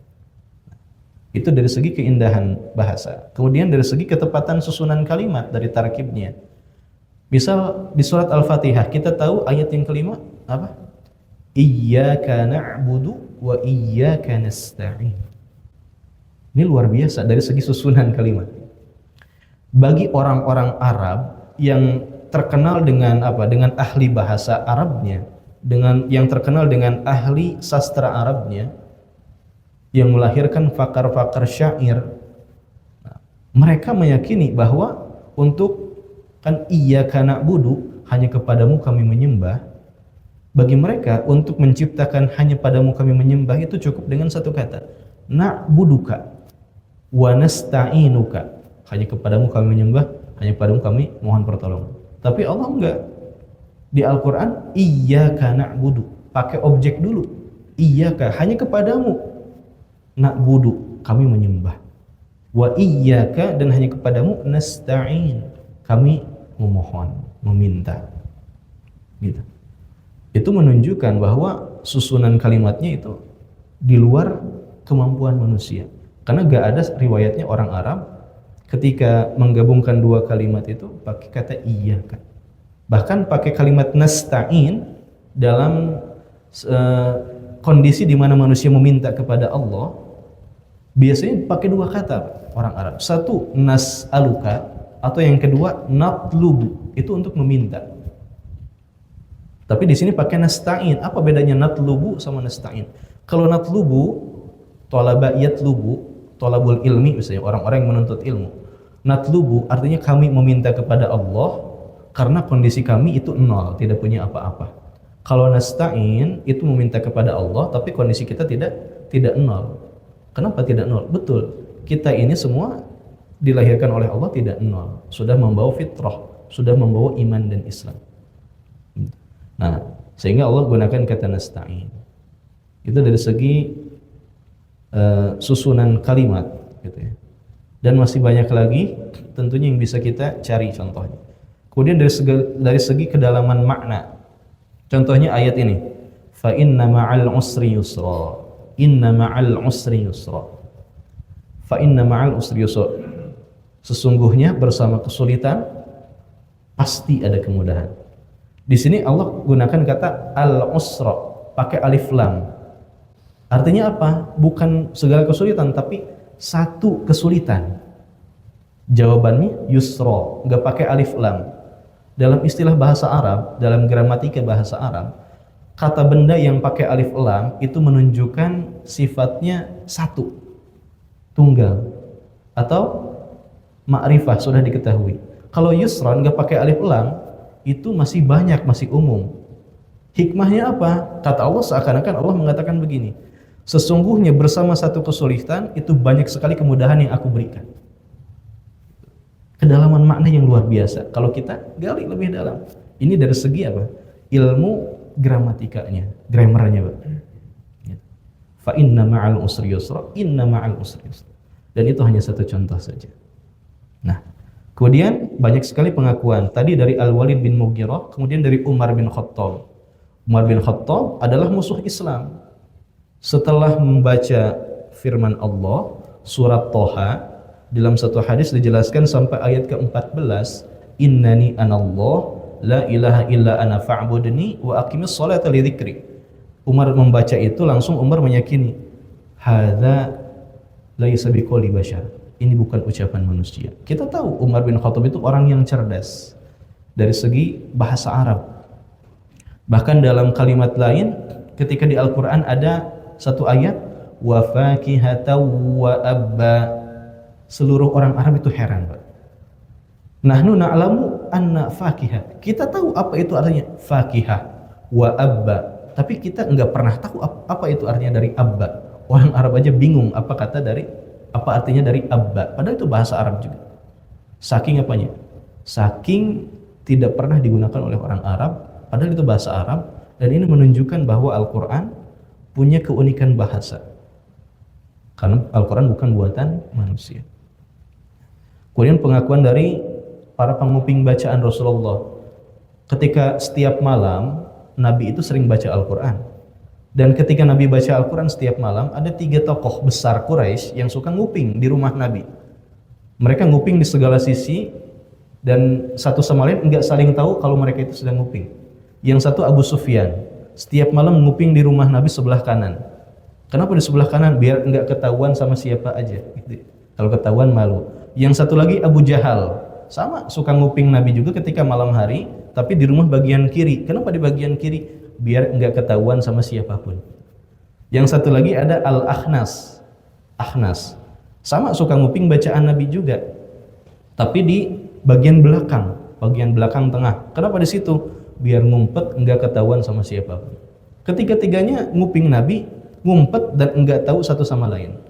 Itu dari segi keindahan bahasa. Kemudian dari segi ketepatan susunan kalimat dari tarkibnya. Misal di surat Al-Fatihah kita tahu ayat yang kelima apa? Iyyaka na'budu wa iyyaka nasta'in. Ini luar biasa dari segi susunan kalimat. Bagi orang-orang Arab yang terkenal dengan dengan ahli bahasa Arabnya, dengan yang terkenal dengan ahli sastra Arabnya, yang melahirkan fakar-fakar syair. Nah, mereka meyakini bahwa untuk iyyaka na'budu, hanya kepadamu kami menyembah. Bagi mereka untuk menciptakan hanya padamu kami menyembah itu cukup dengan 1 kata, na'buduka wa nasta'inuka. Hanya kepadamu kami menyembah, hanya padamu kami mohon pertolongan. Tapi Allah enggak. Di Al-Quran, iyyaka na'budu. Pakai objek dulu. Iyyaka, hanya kepadamu. Na'budu. kami menyembah. Wa iyyaka, dan hanya kepadamu nasta'in, kami memohon, meminta. Gitu. Itu menunjukkan bahwa susunan kalimatnya itu di luar kemampuan manusia. Karena gak ada riwayatnya orang Arab ketika menggabungkan dua kalimat itu pakai kata iyyaka. Bahkan pakai kalimat nasta'in dalam kondisi di mana manusia meminta kepada Allah, biasanya pakai dua kata orang Arab. Satu nas'aluka, atau yang kedua natlubu, itu untuk meminta. Tapi di sini pakai nasta'in. Apa bedanya natlubu sama nasta'in? Kalau natlubu, talaba yatlubu, talabul ilmi misalnya, orang-orang yang menuntut ilmu. Natlubu artinya kami meminta kepada Allah karena kondisi kami itu nol, tidak punya apa-apa. Kalau nasta'in itu meminta kepada Allah tapi kondisi kita tidak nol. Kenapa tidak nol? Betul, kita ini semua dilahirkan oleh Allah tidak nol, sudah membawa fitrah, sudah membawa iman dan Islam. Nah, sehingga Allah gunakan kata nasta'in. Itu dari segi susunan kalimat, gitu ya. Dan masih banyak lagi tentunya yang bisa kita cari contohnya. Kemudian dari segi kedalaman makna, contohnya ayat ini, fa inna ma'al usri yusra, inna ma'al usri yusra, fa inna ma'al usri yusra, sesungguhnya bersama kesulitan pasti ada kemudahan. Di sini Allah gunakan kata al-usra pakai alif lam. Artinya apa? Bukan segala kesulitan, tapi satu kesulitan. Jawabannya yusra, nggak pakai alif lam. Dalam istilah bahasa Arab, dalam gramatika bahasa Arab, kata benda yang pakai alif lam itu menunjukkan sifatnya satu, tunggal, atau ma'rifah, sudah diketahui. Kalau yusran nggak pakai alif lam, itu masih banyak, masih umum. Hikmahnya apa? Kata Allah, seakan-akan Allah mengatakan begini, sesungguhnya bersama satu kesulitan itu banyak sekali kemudahan yang aku berikan. Kedalaman makna yang luar biasa. Kalau kita gali lebih dalam, ini dari segi apa? Ilmu gramatikanya, grammarnya, Pak. Fa inna ma'al usri yusra, inna ma'al usri yusra. Dan itu hanya satu contoh saja. Nah, kemudian banyak sekali pengakuan. Tadi dari Al-Walid bin Mughirah, kemudian dari Umar bin Khattab. Umar bin Khattab adalah musuh Islam. Setelah membaca firman Allah, surat Toha, dalam satu hadis dijelaskan sampai ayat ke-14, innani anallah la ilaha illa ana fa'budni wa aqimis sholata li dzikri. Umar membaca itu langsung Umar meyakini, hadza laisa biqouli bashar. Ini bukan ucapan manusia. Kita tahu Umar bin Khattab itu orang yang cerdas dari segi bahasa Arab. Bahkan dalam kalimat lain ketika di Al-Qur'an ada satu ayat wa fakihatan wa abba. Seluruh orang Arab itu heran, Pak. Nahnu na'lamu anna fakihah. Kita tahu apa itu artinya fakihah wa abba, tapi kita enggak pernah tahu apa itu artinya dari abba. Orang Arab aja bingung apa artinya dari abba. Padahal itu bahasa Arab juga. Saking apanya? Saking tidak pernah digunakan oleh orang Arab, padahal itu bahasa Arab, dan ini menunjukkan bahwa Al-Qur'an punya keunikan bahasa. Karena Al-Qur'an bukan buatan manusia. Kemudian pengakuan dari para penguping bacaan Rasulullah. Ketika setiap malam Nabi itu sering baca Al-Qur'an. Dan ketika Nabi baca Al-Qur'an setiap malam, ada 3 tokoh besar Quraisy yang suka nguping di rumah Nabi. Mereka nguping di segala sisi dan satu sama lain enggak saling tahu kalau mereka itu sedang nguping. Yang satu Abu Sufyan, setiap malam nguping di rumah Nabi sebelah kanan. Kenapa di sebelah kanan? Biar enggak ketahuan sama siapa aja. Kalau ketahuan malu. Yang satu lagi Abu Jahal, sama suka nguping Nabi juga ketika malam hari, tapi di rumah bagian kiri. Kenapa di bagian kiri? Biar enggak ketahuan sama siapapun. Yang satu lagi ada Al-Akhnas. Akhnas, sama suka nguping bacaan Nabi juga, tapi di bagian belakang tengah. Kenapa di situ? Biar ngumpet, enggak ketahuan sama siapapun. Ketiga-tiganya nguping Nabi, ngumpet dan enggak tahu satu sama lain.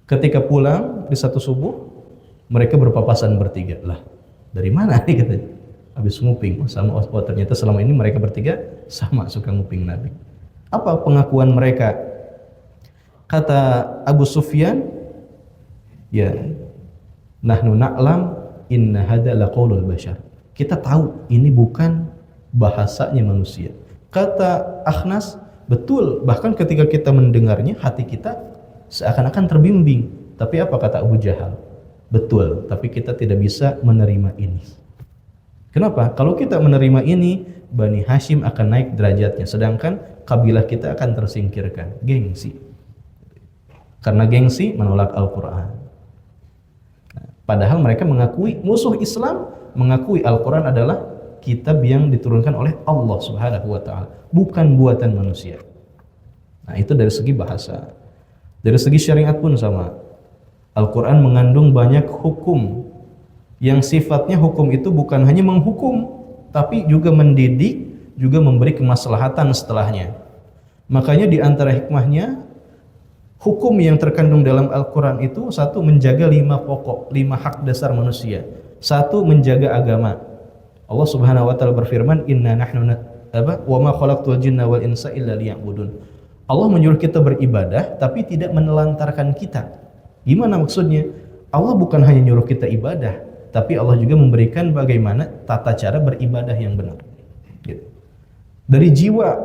Ketika pulang di satu subuh, mereka berpapasan bertiga. Lah, dari mana nih katanya? Habis nguping, sama. Oh, ternyata selama ini mereka bertiga sama suka nguping Nabi. Apa pengakuan mereka? Kata Abu Sufyan, ya, nahnu na'lam inna hadza laqaulul bashar. Kita tahu ini bukan bahasanya manusia. Kata Akhnas, betul, bahkan ketika kita mendengarnya hati kita seakan-akan terbimbing. Tapi apa kata Abu Jahal? Betul, tapi kita tidak bisa menerima ini. Kenapa? Kalau kita menerima ini, Bani Hashim akan naik derajatnya, sedangkan kabilah kita akan tersingkirkan. Gengsi. Karena gengsi menolak Al-Quran. Padahal mereka mengakui, musuh Islam mengakui Al-Quran adalah kitab yang diturunkan oleh Allah Subhanahu wa ta'ala, bukan buatan manusia. Nah, itu dari segi bahasa. Dari segi syariat pun sama. Al-Quran mengandung banyak hukum yang sifatnya hukum itu bukan hanya menghukum, tapi juga mendidik, juga memberi kemaslahatan setelahnya. Makanya di antara hikmahnya, hukum yang terkandung dalam Al-Quran itu, satu, menjaga 5 pokok, 5 hak dasar manusia. Satu, menjaga agama. Allah Subhanahu wa ta'ala berfirman, inna nahnu wa ma khalaqtul jinna wal insa illa liya'budun. Allah menyuruh kita beribadah tapi tidak menelantarkan kita. Gimana maksudnya? Allah bukan hanya nyuruh kita ibadah, tapi Allah juga memberikan bagaimana tata cara beribadah yang benar. Gitu. Dari jiwa.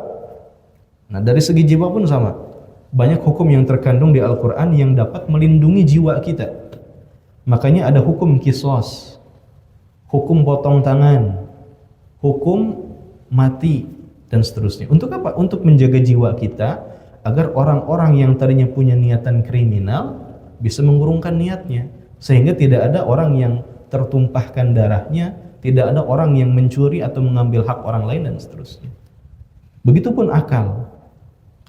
Nah, dari segi jiwa pun sama. Banyak hukum yang terkandung di Al-Quran yang dapat melindungi jiwa kita. Makanya ada hukum qisas, hukum potong tangan, hukum mati, dan seterusnya. Untuk apa? Untuk menjaga jiwa kita, agar orang-orang yang tadinya punya niatan kriminal bisa mengurungkan niatnya, sehingga tidak ada orang yang tertumpahkan darahnya, tidak ada orang yang mencuri atau mengambil hak orang lain, dan seterusnya. Begitupun akal.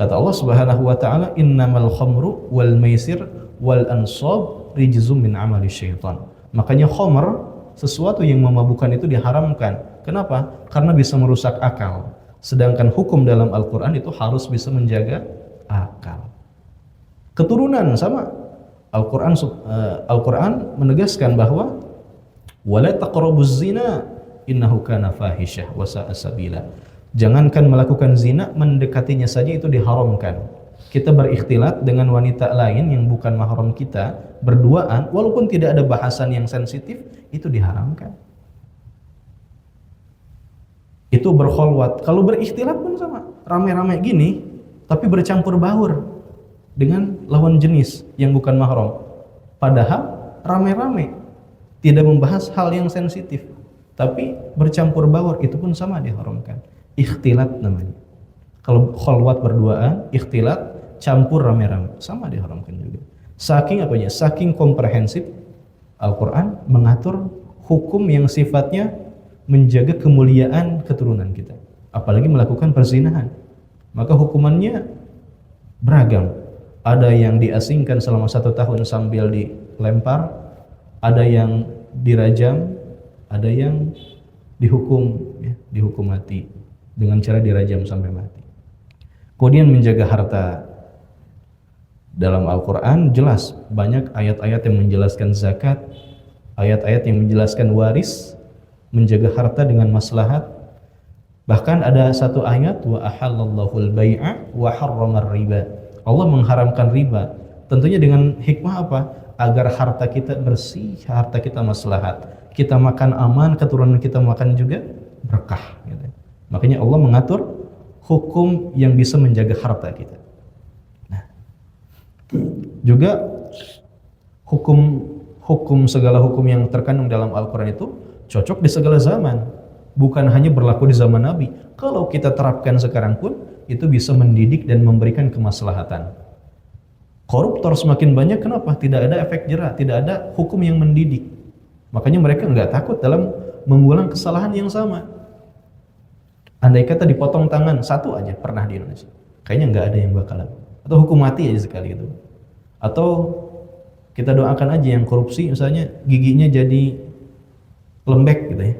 Kata Allah Subhanahu wa ta'ala, innamal khamru wal maisir wal ansab rijzum min amali syaitan. Makanya khamr, sesuatu yang memabukkan itu diharamkan. Kenapa? Karena bisa merusak akal. Sedangkan hukum dalam Al-Quran itu harus bisa menjaga akal. Keturunan sama. Al-Quran menegaskan bahwa wala taqrabuz zina innahu kana fahisyah wa sa'a sabila. Jangankan melakukan zina, mendekatinya saja itu diharamkan. Kita berikhtilat dengan wanita lain yang bukan mahram kita, berduaan, walaupun tidak ada bahasan yang sensitif, itu diharamkan. Itu berkholwat. Kalau berikhtilat pun sama, rame-rame gini, tapi bercampur baur dengan lawan jenis yang bukan mahram. Padahal rame-rame, tidak membahas hal yang sensitif, tapi bercampur baur, itu pun sama diharamkan. Ikhtilat namanya. Kalau kholwat berduaan, ikhtilat, campur rame-rame, sama diharamkan juga. Saking apanya? Saking komprehensif Al-Quran mengatur hukum yang sifatnya menjaga kemuliaan keturunan kita. Apalagi melakukan perzinahan, maka hukumannya beragam. Ada yang diasingkan selama 1 tahun sambil dilempar, ada yang dirajam, ada yang dihukum, ya, dihukum mati dengan cara dirajam sampai mati. Kemudian menjaga harta. Dalam Al-Quran jelas banyak ayat-ayat yang menjelaskan zakat, ayat-ayat yang menjelaskan waris, menjaga harta dengan maslahat. Bahkan ada satu ayat, wa ahallallahu al-bai'a wa harramar riba. Allah mengharamkan riba. Tentunya dengan hikmah apa? Agar harta kita bersih, harta kita maslahat. Kita makan aman, keturunan kita makan juga berkah. Gitu. Makanya Allah mengatur hukum yang bisa menjaga harta kita. Nah, juga hukum segala hukum yang terkandung dalam Al-Quran itu cocok di segala zaman, bukan hanya berlaku di zaman Nabi. Kalau kita terapkan sekarang pun, itu bisa mendidik dan memberikan kemaslahatan. Koruptor semakin banyak, kenapa? Tidak ada efek jera, tidak ada hukum yang mendidik. Makanya mereka nggak takut dalam mengulang kesalahan yang sama. Andai kata dipotong tangan satu aja pernah di Indonesia, kayaknya nggak ada yang bakalan. Atau hukum mati aja sekali itu. Atau kita doakan aja yang korupsi, misalnya giginya jadi lembek gitu ya.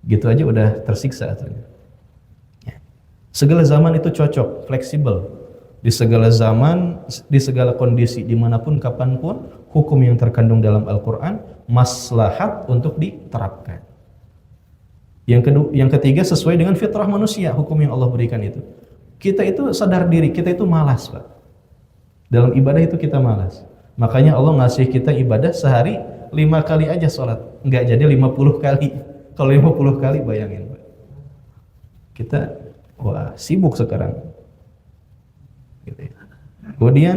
Gitu aja udah tersiksa. Ya. Segala zaman itu cocok, fleksibel. Di segala zaman, di segala kondisi, dimanapun, kapanpun, hukum yang terkandung dalam Al-Quran maslahat untuk diterapkan. Yang ketiga, sesuai dengan fitrah manusia, hukum yang Allah berikan itu. Kita itu sadar diri, kita itu malas, Pak. Dalam ibadah itu kita malas. Makanya Allah ngasih kita ibadah sehari 5 kali aja sholat, nggak jadi 50 kali. Kalau 50 kali bayangin, Pak. Kita wah sibuk sekarang. Gitu ya. Kemudian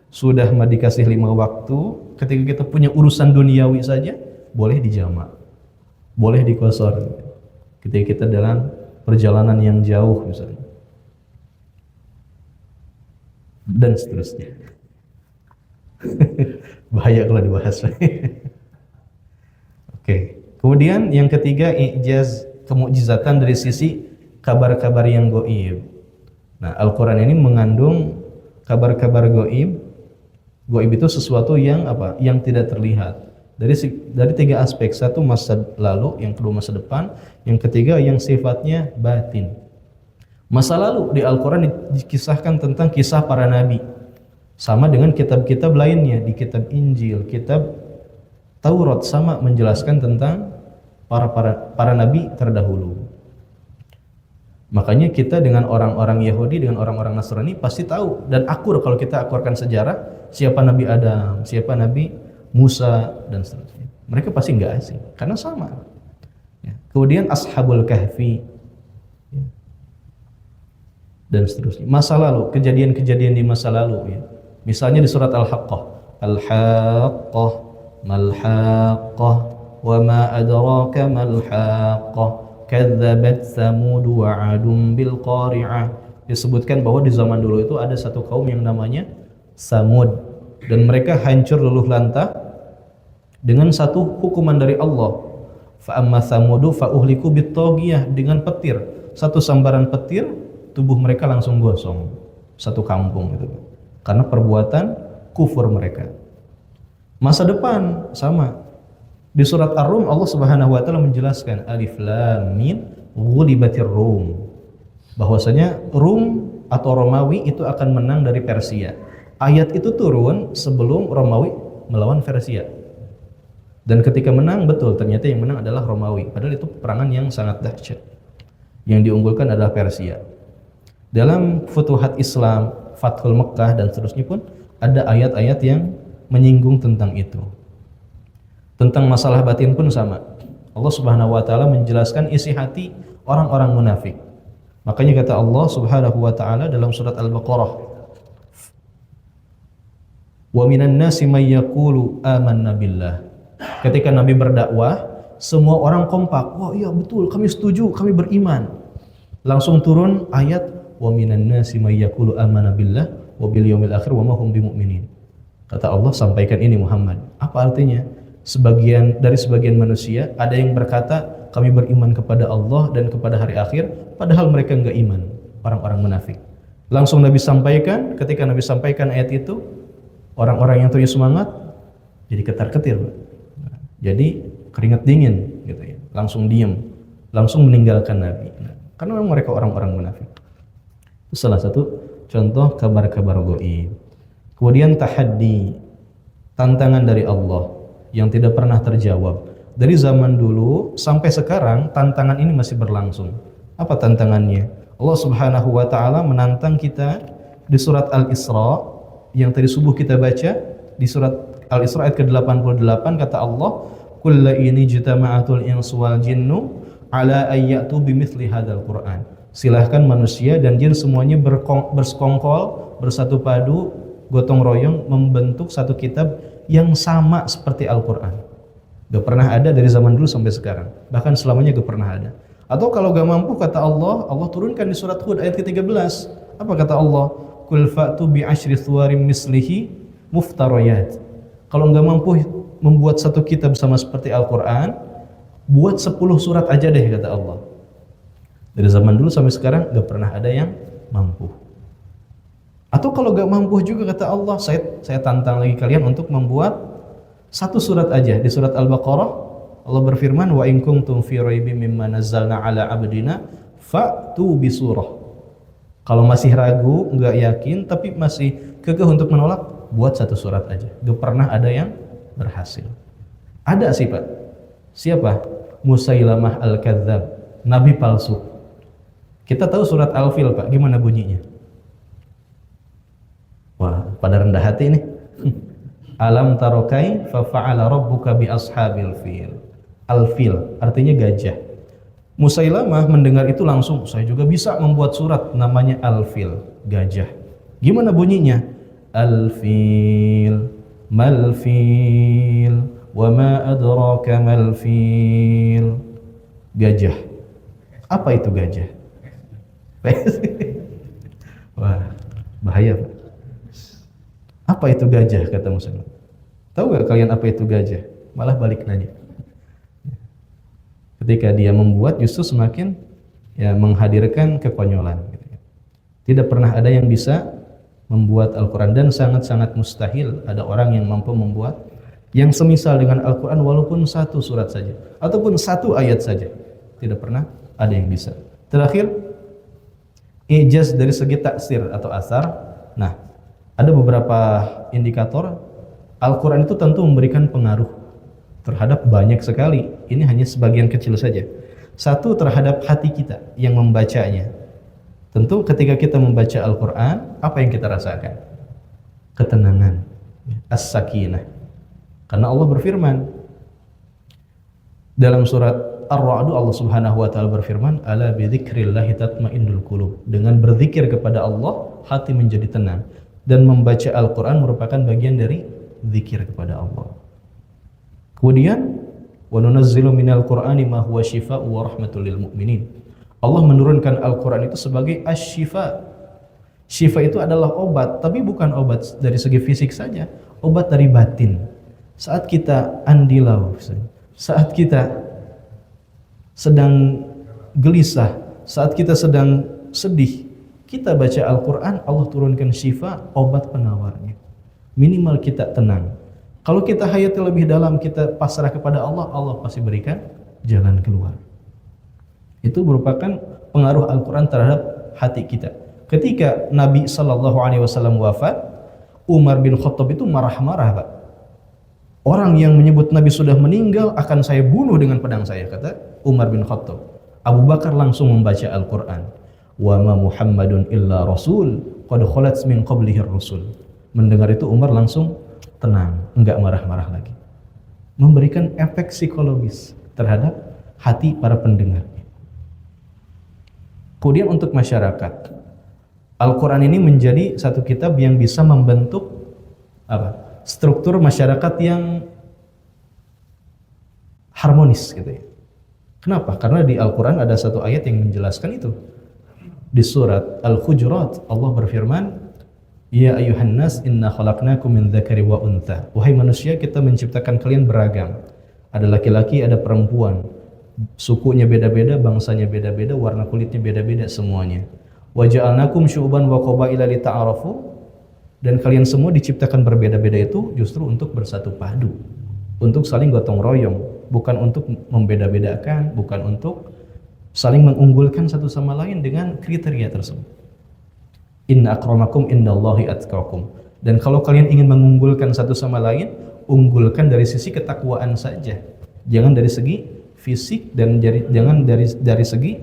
sudah dikasih 5 waktu, ketika kita punya urusan duniawi saja boleh dijamak, boleh dikosor. Ketika kita dalam perjalanan yang jauh misalnya, dan seterusnya. Bahaya kalau dibahas. Oke. Kemudian yang ketiga, i'jaz, kemukjizatan dari sisi kabar-kabar yang gaib. Nah, Al-Qur'an ini mengandung kabar-kabar gaib. Gaib itu sesuatu yang apa? Yang tidak terlihat. Dari 3 aspek. Satu masa lalu, yang kedua masa depan, yang ketiga yang sifatnya batin. Masa lalu di Al-Qur'an dikisahkan tentang kisah para nabi. Sama dengan kitab-kitab lainnya, di kitab Injil, kitab Taurat sama menjelaskan tentang para nabi terdahulu. Makanya kita dengan orang-orang Yahudi, dengan orang-orang Nasrani pasti tahu dan akur kalau kita akurkan sejarah siapa Nabi Adam, siapa Nabi Musa dan seterusnya. Mereka pasti nggak asing karena sama. Ya. Kemudian Ashabul Kahfi, ya. Dan seterusnya. Masa lalu, kejadian-kejadian di masa lalu. Ya. Misalnya di surat Al-Haqqah, Al-Haqqah, Mal-Haqqah, wa ma adraka mal-Haqqah, kadzabat Tsamud wa 'Adun bil Qari'ah. Disebutkan bahwa di zaman dulu itu ada satu kaum yang namanya Samud, dan mereka hancur luluh lantah dengan satu hukuman dari Allah. Fa amma Tsamudu fa uhliku bit taghiyah, dengan petir, satu sambaran petir tubuh mereka langsung gosong, satu kampung itu. Karena perbuatan kufur mereka. Masa depan sama. Di surat Ar-Rum Allah Subhanahu wa taala menjelaskan Alif Lam Mim ghulibatir Rum. Bahwasanya Rum atau Romawi itu akan menang dari Persia. Ayat itu turun sebelum Romawi melawan Persia. Dan ketika menang, betul ternyata yang menang adalah Romawi. Padahal itu peperangan yang sangat dahsyat. Yang diunggulkan adalah Persia. Dalam Futuhat Islam, Fathul Mekkah dan seterusnya pun ada ayat-ayat yang menyinggung tentang itu. Tentang masalah batin pun sama. Allah Subhanahu wa taala menjelaskan isi hati orang-orang munafik. Makanya kata Allah Subhanahu wa taala dalam surat Al-Baqarah, "Wa minan nasi may yaqulu amanna billah." Ketika Nabi berdakwah, semua orang kompak. Wah, iya betul, kami setuju, kami beriman. Langsung turun ayat wa minan nasi may yaqulu amanna billah wa bil yaumil akhir wa ma hum bimumin. Kata Allah, sampaikan ini Muhammad. Apa artinya? Sebagian manusia ada yang berkata kami beriman kepada Allah dan kepada hari akhir, padahal mereka enggak iman, orang-orang munafik. Langsung Nabi sampaikan, ketika Nabi sampaikan ayat itu, orang-orang yang punya semangat jadi ketar-ketir. Jadi keringat dingin gitu ya. Langsung diam, langsung meninggalkan Nabi. Karena memang mereka orang-orang munafik. Itu salah satu contoh kabar-kabar gaib. Kemudian tahaddi, tantangan dari Allah yang tidak pernah terjawab. Dari zaman dulu sampai sekarang tantangan ini masih berlangsung. Apa tantangannya? Allah Subhanahu wa taala menantang kita di surat Al-Isra yang tadi subuh kita baca, di surat Al-Isra ayat ke-88 kata Allah, "Kullu ini jitama'atul insu wal jinnu ala ayyatu bimithli hadzal Qur'an." Silahkan manusia dan jin semuanya bersekongkol, bersatu padu, gotong royong membentuk satu kitab yang sama seperti Al-Qur'an. Gak pernah ada dari zaman dulu sampai sekarang. Bahkan selamanya gak pernah ada. Atau kalau gak mampu kata Allah, Allah turunkan di surat Hud ayat ke-13. Apa kata Allah? "Qul fa'tu bi asyri suwarim mislihi muftariyat." Kalau nggak mampu membuat satu kitab sama seperti Al-Quran, buat 10 surat aja deh kata Allah. Dari zaman dulu sampai sekarang nggak pernah ada yang mampu. Atau kalau nggak mampu juga kata Allah, saya tantang lagi kalian untuk membuat satu surat aja. Di surat Al-Baqarah Allah berfirman, "Wa in kuntum fi raibin mimma nazzalna ala abdina fa'tu bi surah." Kalau masih ragu, nggak yakin, tapi masih kekeh untuk menolak, buat satu surat aja. Gak pernah ada yang berhasil. Ada sih Pak. Siapa? Musailamah al-Kadzab, nabi palsu. Kita tahu surat Al-Fil Pak, gimana bunyinya? Wah, pada rendah hati nih. Alam taro kaifa fa'ala rabbuka bi ashabil fil. Al-fil artinya gajah. Musailamah mendengar itu langsung, saya juga bisa membuat surat namanya Al-fil, gajah. Gimana bunyinya? Al-fil, mal-fil, wa ma adraka mal-fil. Gajah. Apa itu gajah? Wah, bahaya, Pak. Apa itu gajah, kata Musailamah? Tahu gak kalian apa itu gajah? Malah balik nanya. Ketika dia membuat justru semakin menghadirkan kekonyolan. Tidak pernah ada yang bisa membuat Al-Quran, dan sangat-sangat mustahil ada orang yang mampu membuat yang semisal dengan Al-Quran walaupun satu surat saja ataupun satu ayat saja. Tidak pernah ada yang bisa. Terakhir, ijaz dari segi taksir atau asar. Nah, ada beberapa indikator. Al-Quran itu tentu memberikan pengaruh terhadap banyak sekali. Ini hanya sebagian kecil saja. Satu, terhadap hati kita yang membacanya. Tentu ketika kita membaca Al-Quran, apa yang kita rasakan? Ketenangan, as-sakinah. Karena Allah berfirman dalam surat Ar-Ra'd, Allah Subhanahu wa taala berfirman, "Ala bi dzikrillahi tatmainnul qulub." Dengan berzikir kepada Allah, hati menjadi tenang. Dan membaca Al-Quran merupakan bagian dari zikir kepada Allah. Kemudian, wa nunazzilu minal Qur'ani ma huwa syifaa'un wa rahmatul lil mu'minin. Allah menurunkan Al-Quran itu sebagai asy-syifa. Syifa itu adalah obat, tapi bukan obat dari segi fisik saja, obat dari batin. Saat kita andilau, saat kita sedang gelisah, saat kita sedang sedih, kita baca Al-Quran, Allah turunkan syifa, obat penawarnya. Minimal kita tenang. Kalau kita hayati lebih dalam, kita pasrah kepada Allah, Allah pasti berikan jalan keluar. Itu merupakan pengaruh Al-Quran terhadap hati kita. Ketika Nabi SAW wafat, Umar bin Khattab itu marah-marah, Pak. Orang yang menyebut Nabi sudah meninggal akan saya bunuh dengan pedang saya, kata Umar bin Khattab. Abu Bakar langsung membaca Al-Quran. Wa ma Muhammadun illa rasul qad khalat min qablihi ar-rusul. Mendengar itu Umar langsung tenang, enggak marah-marah lagi. Memberikan efek psikologis terhadap hati para pendengar. Kemudian untuk masyarakat, Al-Quran ini menjadi satu kitab yang bisa membentuk struktur masyarakat yang harmonis gitu ya. Kenapa? Karena di Al-Quran ada satu ayat yang menjelaskan itu. Di surat Al-Hujurat Allah berfirman, "Ya ayuhan nas inna khalaqnakum min dzakari wa untha." Wahai manusia, kita menciptakan kalian beragam. Ada laki-laki, ada perempuan. Sukunya beda-beda, bangsanya beda-beda, warna kulitnya beda-beda semuanya. Wa ja'alnakum syu'ban wa qabaila lita'arafu. Dan kalian semua diciptakan berbeda-beda itu justru untuk bersatu padu, untuk saling gotong royong, bukan untuk membeda-bedakan, bukan untuk saling mengunggulkan satu sama lain dengan kriteria tersebut. Inna akramakum indallahi atqakum. Dan kalau kalian ingin mengunggulkan satu sama lain, unggulkan dari sisi ketakwaan saja. Jangan dari segi fisik dan jangan dari segi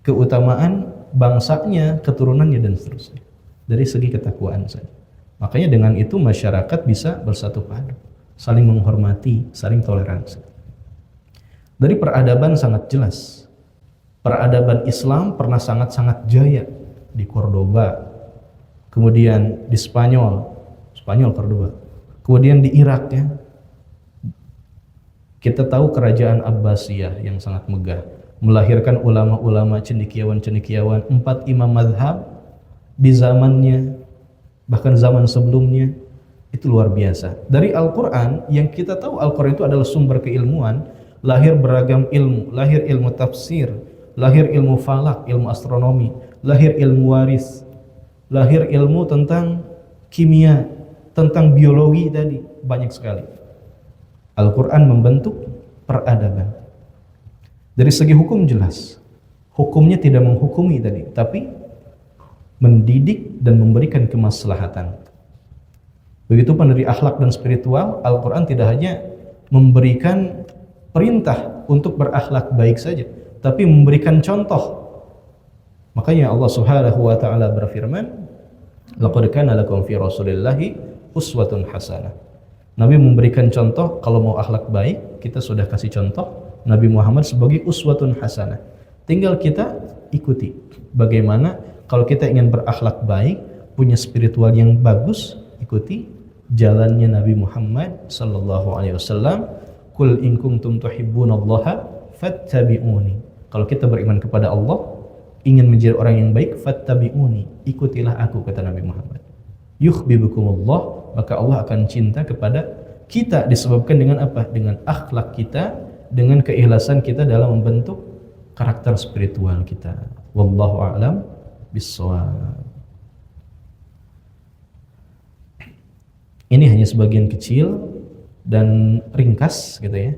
keutamaan bangsanya, keturunannya dan seterusnya. Dari segi ketakwaan saja. Makanya dengan itu masyarakat bisa bersatu padu, saling menghormati, saling toleransi. Dari peradaban sangat jelas. Peradaban Islam pernah sangat-sangat jaya di Cordoba, kemudian di Spanyol Cordoba, kemudian di Irak ya. Kita tahu kerajaan Abbasiyah yang sangat megah, melahirkan ulama-ulama cendekiawan-cendekiawan, 4 imam mazhab di zamannya, bahkan zaman sebelumnya, itu luar biasa. Dari Al-Quran, yang kita tahu Al-Quran itu adalah sumber keilmuan, lahir beragam ilmu, lahir ilmu tafsir, lahir ilmu falak, ilmu astronomi, lahir ilmu waris, lahir ilmu tentang kimia, tentang biologi tadi, banyak sekali. Al-Quran membentuk peradaban. Dari segi hukum jelas, hukumnya tidak menghukumi tadi, tapi mendidik dan memberikan kemaslahatan. Begitupun dari akhlak dan spiritual, Al-Quran tidak hanya memberikan perintah untuk berakhlak baik saja, tapi memberikan contoh. Makanya Allah Subhanahu wa taala berfirman, Laqad kana lakum fi Rasulillahi uswatun hasanah. Nabi memberikan contoh, kalau mau akhlak baik, kita sudah kasih contoh Nabi Muhammad sebagai uswatun hasanah. Tinggal kita ikuti. Bagaimana kalau kita ingin berakhlak baik, punya spiritual yang bagus, ikuti jalannya Nabi Muhammad sallallahu alaihi wasallam. Qul in kuntum tuhibbunallaha fattabi'uni. Kalau kita beriman kepada Allah, ingin menjadi orang yang baik, fattabi'uni, ikutilah aku, kata Nabi Muhammad. Yuhibbukumullah, maka Allah akan cinta kepada kita disebabkan dengan apa? Dengan akhlak kita, dengan keikhlasan kita dalam membentuk karakter spiritual kita. Wallahu a'lam bissawab. Ini hanya sebagian kecil dan ringkas gitu ya.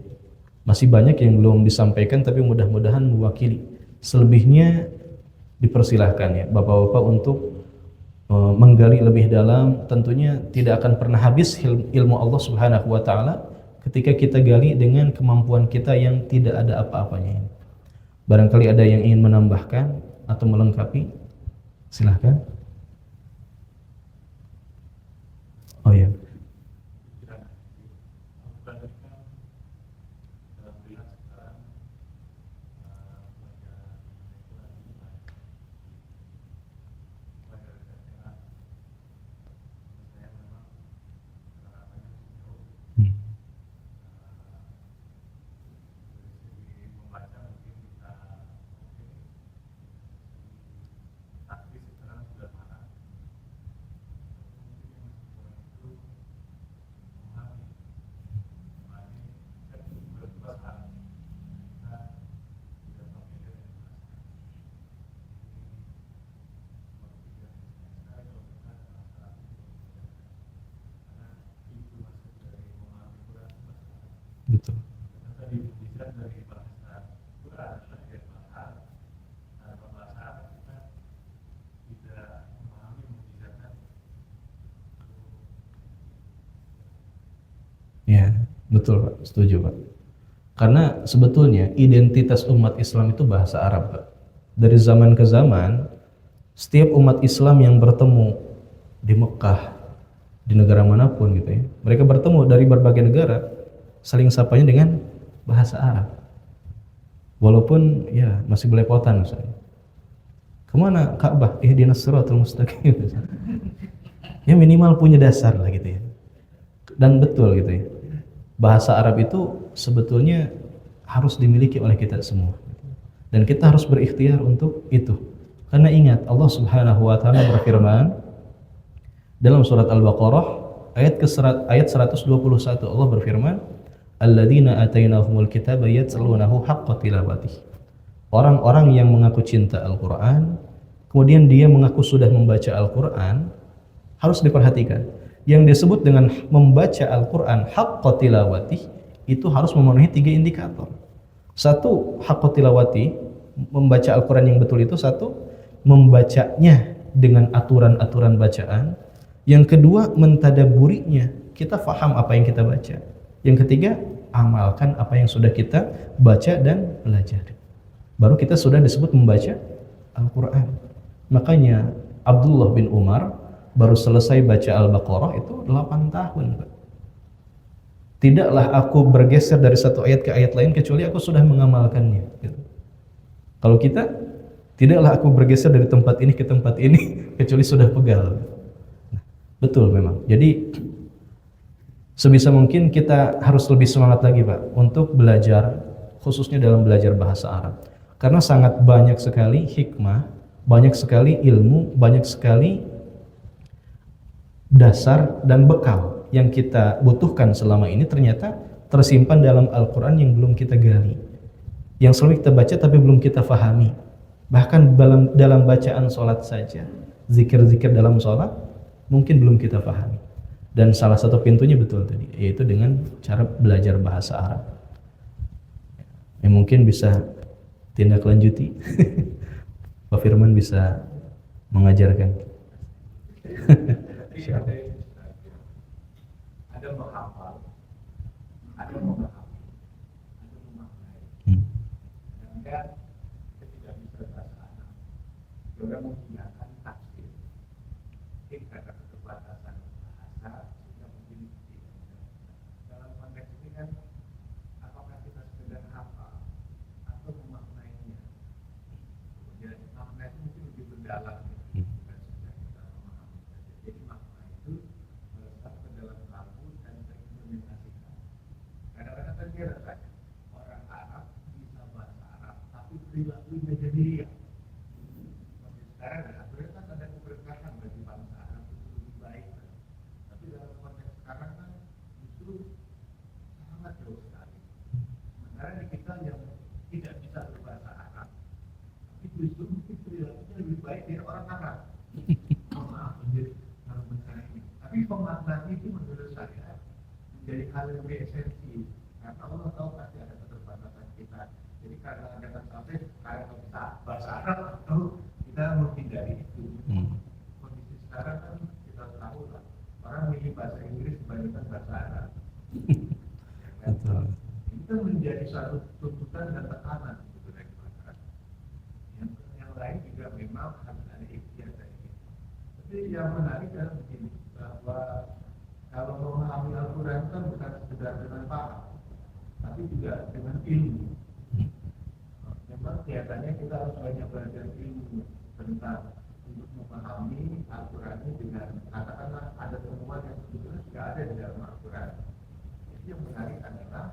Masih banyak yang belum disampaikan, tapi mudah-mudahan mewakili. Selebihnya dipersilahkan ya Bapak-bapak untuk menggali lebih dalam. Tentunya tidak akan pernah habis ilmu Allah Subhanahu wa taala ketika kita gali dengan kemampuan kita yang tidak ada apa-apanya. Barangkali ada yang ingin menambahkan atau melengkapi, silahkan. Oh ya. Betul. Ya, betul Pak, setuju Pak. Karena sebetulnya identitas umat Islam itu bahasa Arab Pak. Dari zaman ke zaman, setiap umat Islam yang bertemu di Mekah, di negara manapun gitu ya, mereka bertemu dari berbagai negara, saling sapanya dengan bahasa Arab. Walaupun ya masih belepotan misalnya. Kemana Ka'bah? Ihdinas siratal mustaqim. Ya minimal punya dasar lah gitu ya. Dan betul gitu ya. Bahasa Arab itu sebetulnya harus dimiliki oleh kita semua. Dan kita harus berikhtiar untuk itu. Karena ingat Allah Subhanahu wa taala berfirman dalam surat Al-Baqarah ayat 121, Allah berfirman, alladzina atainahumul kitaba yatlunahu haqqa tilawatih. Orang-orang yang mengaku cinta Al-Qur'an, kemudian dia mengaku sudah membaca Al-Qur'an, harus diperhatikan. Yang disebut dengan membaca Al-Qur'an haqqa tilawatih itu harus memenuhi 3 indikator. Satu, haqqa tilawati, membaca Al-Qur'an yang betul itu satu, membacanya dengan aturan-aturan bacaan. Yang kedua, mentadabburinya, kita faham apa yang kita baca. Yang ketiga, amalkan apa yang sudah kita baca dan pelajari. Baru kita sudah disebut membaca Al-Quran. Makanya Abdullah bin Umar baru selesai baca Al-Baqarah itu 8 tahun. Tidaklah aku bergeser dari satu ayat ke ayat lain kecuali aku sudah mengamalkannya. Kalau kita, tidaklah aku bergeser dari tempat ini ke tempat ini kecuali sudah pegal. Betul memang. Jadi sebisa mungkin kita harus lebih semangat lagi Pak untuk belajar, khususnya dalam belajar bahasa Arab. Karena sangat banyak sekali hikmah, banyak sekali ilmu, banyak sekali dasar dan bekal yang kita butuhkan selama ini ternyata tersimpan dalam Al-Quran yang belum kita gali, yang selalu kita baca tapi belum kita fahami. Bahkan dalam bacaan sholat saja, zikir-zikir dalam sholat mungkin belum kita pahami. Dan salah satu pintunya betul tadi, yaitu dengan cara belajar bahasa Arab. Yang mungkin bisa tindak lanjuti. Pak Firman bisa mengajarkan. Ada menghafal, ada memahami, ada memaknai. Dan ketika bisa bahasa Arab, juga menggunakan tafsir. Ketika kira saja orang Arab bisa bahasa Arab, tapi perilakunya jadi ria. Sekarang sebenarnya kan ada keberkahan bagi bangsa Arab itu lebih baik, tapi dalam konteks sekarang kan justru sangat jauh sekali. Sementara di kita yang tidak bisa berbahasa Arab, tapi justru mungkin perilakunya lebih baik dari orang Arab. Maaf, kalau benar ini. Tapi pemaknaan itu menurut saya menjadi hal yang lebih esensi. Karena Allah tahu pasti ada keterbatasan kita. Jadi karena jangan sampai karena kita bahasa Arab atau kita menghindari itu. Kondisi sekarang kan kita tahu lah, orang milih bahasa Inggris dibandingkan bahasa Arab. Betul. Ini kan menjadi suatu tuntutan dan tekanan sebenarnya kepada masyarakat. Yang lain juga memang harus ada ikhtiar dari kita. Tapi yang menarik adalah begini, bahwa kalau memahami Al-Quran kan bukan sekedar dengan paham, tapi juga dengan ilmu. Memang kelihatannya kita harus banyak belajar ilmu tentang untuk memahami Al-Quran ini dengan katakanlah ada temuan yang sebetulnya sudah ada di dalam Al-Quran. Jadi yang menarik adalah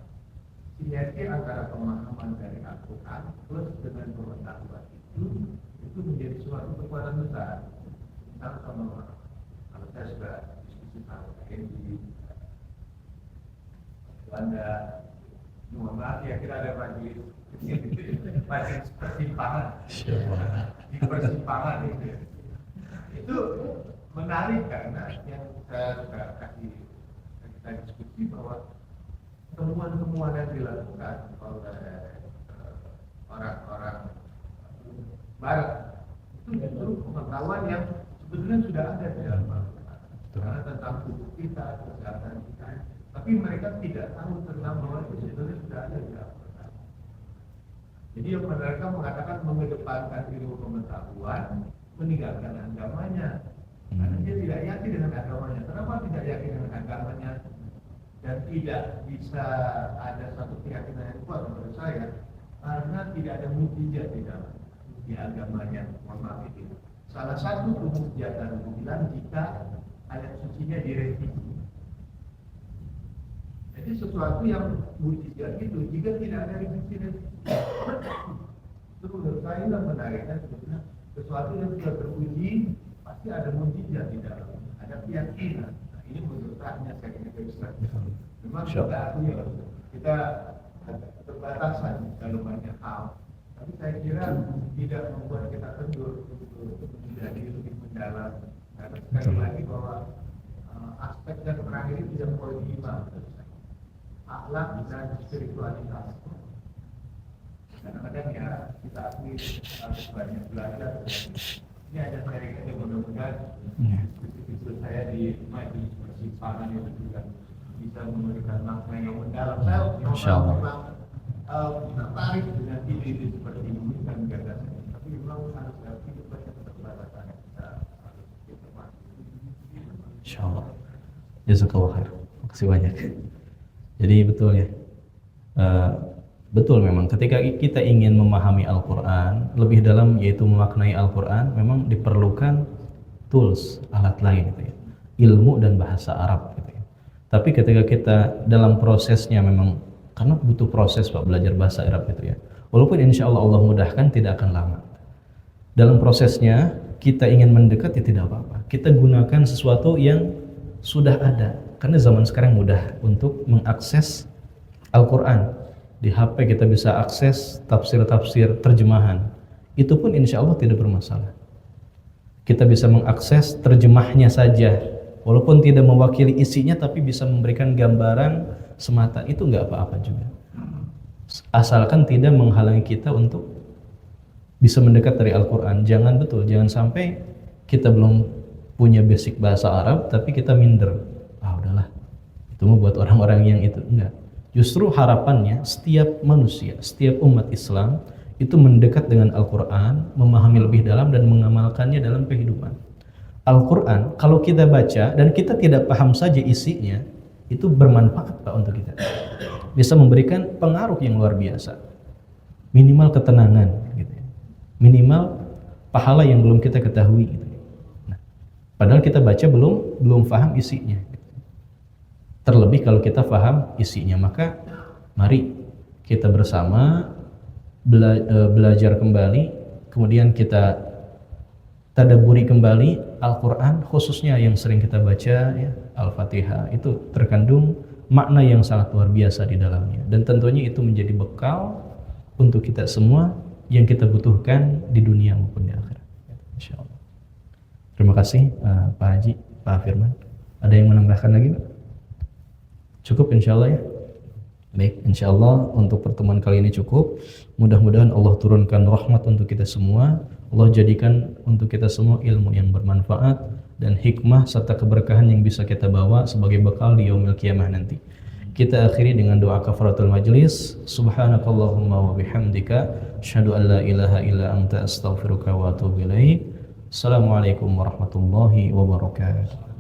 sinergi antara pemahaman dari Al-Quran plus dengan pengetahuan itu menjadi suatu kekuatan besar. Misalnya sama kalau saya sudah diskusi sama di Belanda, mohon maaf ya kita ada majelis persimpangan di persimpangan itu menarik karena yang saya sudah kasih kita diskusi bahwa temuan-temuan yang dilakukan oleh orang-orang Barat itu justru pengetahuan yang sebetulnya sudah ada di dalam Al-Quran karena tentang tubuh kita, kesehatan kita, tapi mereka tidak tahu tentang bahwa itu sebetulnya sudah ada di Al-Quran. Jadi mereka mengatakan mengedepankan ilmu pengetahuan, meninggalkan agamanya, karena dia tidak yakin dengan agamanya. Kenapa tidak yakin dengan agamanya? Dan tidak bisa ada satu keyakinan yang kuat menurut saya karena tidak ada mukjizat di dalam di agamanya. Mohon maaf itu. Salah satu kemujizatan bilang jika ayat sucinya direvisi. Jadi sesuatu yang mukjizat itu jika tidak ada revisi. Itu menurut saya yang menariknya sebetulnya sesuatu yang sudah teruji pasti ada mukjizat di dalam, ada keyakinan. Ini menurut saya bisa. Memang kita akui kita terbatasan dalam banyak hal, tapi saya kira tidak membuat kita kendur untuk menjadi lebih mendalam. Karena sekali lagi bahwa aspek yang terakhir itu yang poin 5, akhlak dan spiritualitas. Kadang-kadang ya kita akui harus banyak belajar. Ini ada saya mudah-mudahan itu saya di majelis persimpangan itu juga bisa memberikan makna yang mendalam. Saya memang tertarik dengan ide-ide seperti ini dan gagasan. Tapi memang harus hidup banyak keterbatasan yang kita harus kita pahami. Insyaallah. Jazakallah khair. Terima kasih banyak. Jadi betul ya. Betul memang ketika kita ingin memahami Al-Quran lebih dalam yaitu memaknai Al-Quran memang diperlukan tools, alat lain gitu ya, ilmu dan bahasa Arab gitu ya. Tapi ketika kita dalam prosesnya memang karena butuh proses Pak belajar bahasa Arab gitu ya, walaupun insya Allah mudahkan tidak akan lama. Dalam prosesnya kita ingin mendekat ya tidak apa-apa, kita gunakan sesuatu yang sudah ada karena zaman sekarang mudah untuk mengakses Al-Quran. Di HP kita bisa akses tafsir-tafsir terjemahan. Itu pun insya Allah tidak bermasalah. Kita bisa mengakses terjemahnya saja. Walaupun tidak mewakili isinya tapi bisa memberikan gambaran semata. Itu nggak apa-apa juga. Asalkan tidak menghalangi kita untuk bisa mendekat dari Al-Quran. Jangan sampai kita belum punya basic bahasa Arab tapi kita minder. Udahlah. Itu mau buat orang-orang yang itu. Enggak. Justru harapannya setiap manusia, setiap umat Islam itu mendekat dengan Al-Quran, memahami lebih dalam dan mengamalkannya dalam kehidupan. Al-Quran kalau kita baca dan kita tidak paham saja isinya, itu bermanfaat Pak untuk kita. Bisa memberikan pengaruh yang luar biasa. Minimal ketenangan gitu ya. Minimal pahala yang belum kita ketahui gitu ya. Nah, padahal kita baca belum paham isinya. Terlebih kalau kita paham isinya, maka Mari kita bersama belajar kembali, kemudian kita tadabburi kembali Al-Quran, khususnya yang sering kita baca ya, Al-Fatihah. Itu terkandung makna yang sangat luar biasa di dalamnya, dan tentunya itu menjadi bekal untuk kita semua yang kita butuhkan di dunia maupun di akhirat, insyaallah. Terima kasih Pak Haji, Pak Firman. Ada yang menambahkan lagi, Pak? Cukup insyaallah ya. Baik, insyaallah untuk pertemuan kali ini cukup. Mudah-mudahan Allah turunkan rahmat untuk kita semua. Allah jadikan untuk kita semua ilmu yang bermanfaat dan hikmah serta keberkahan yang bisa kita bawa sebagai bekal di yaumil qiyamah nanti. Kita akhiri dengan doa kafaratul majlis. Subhanakallahumma wa bihamdika asyhadu an la ilaha illa anta astaghfiruka wa atubu ilaik. Assalamualaikum warahmatullahi wabarakatuh.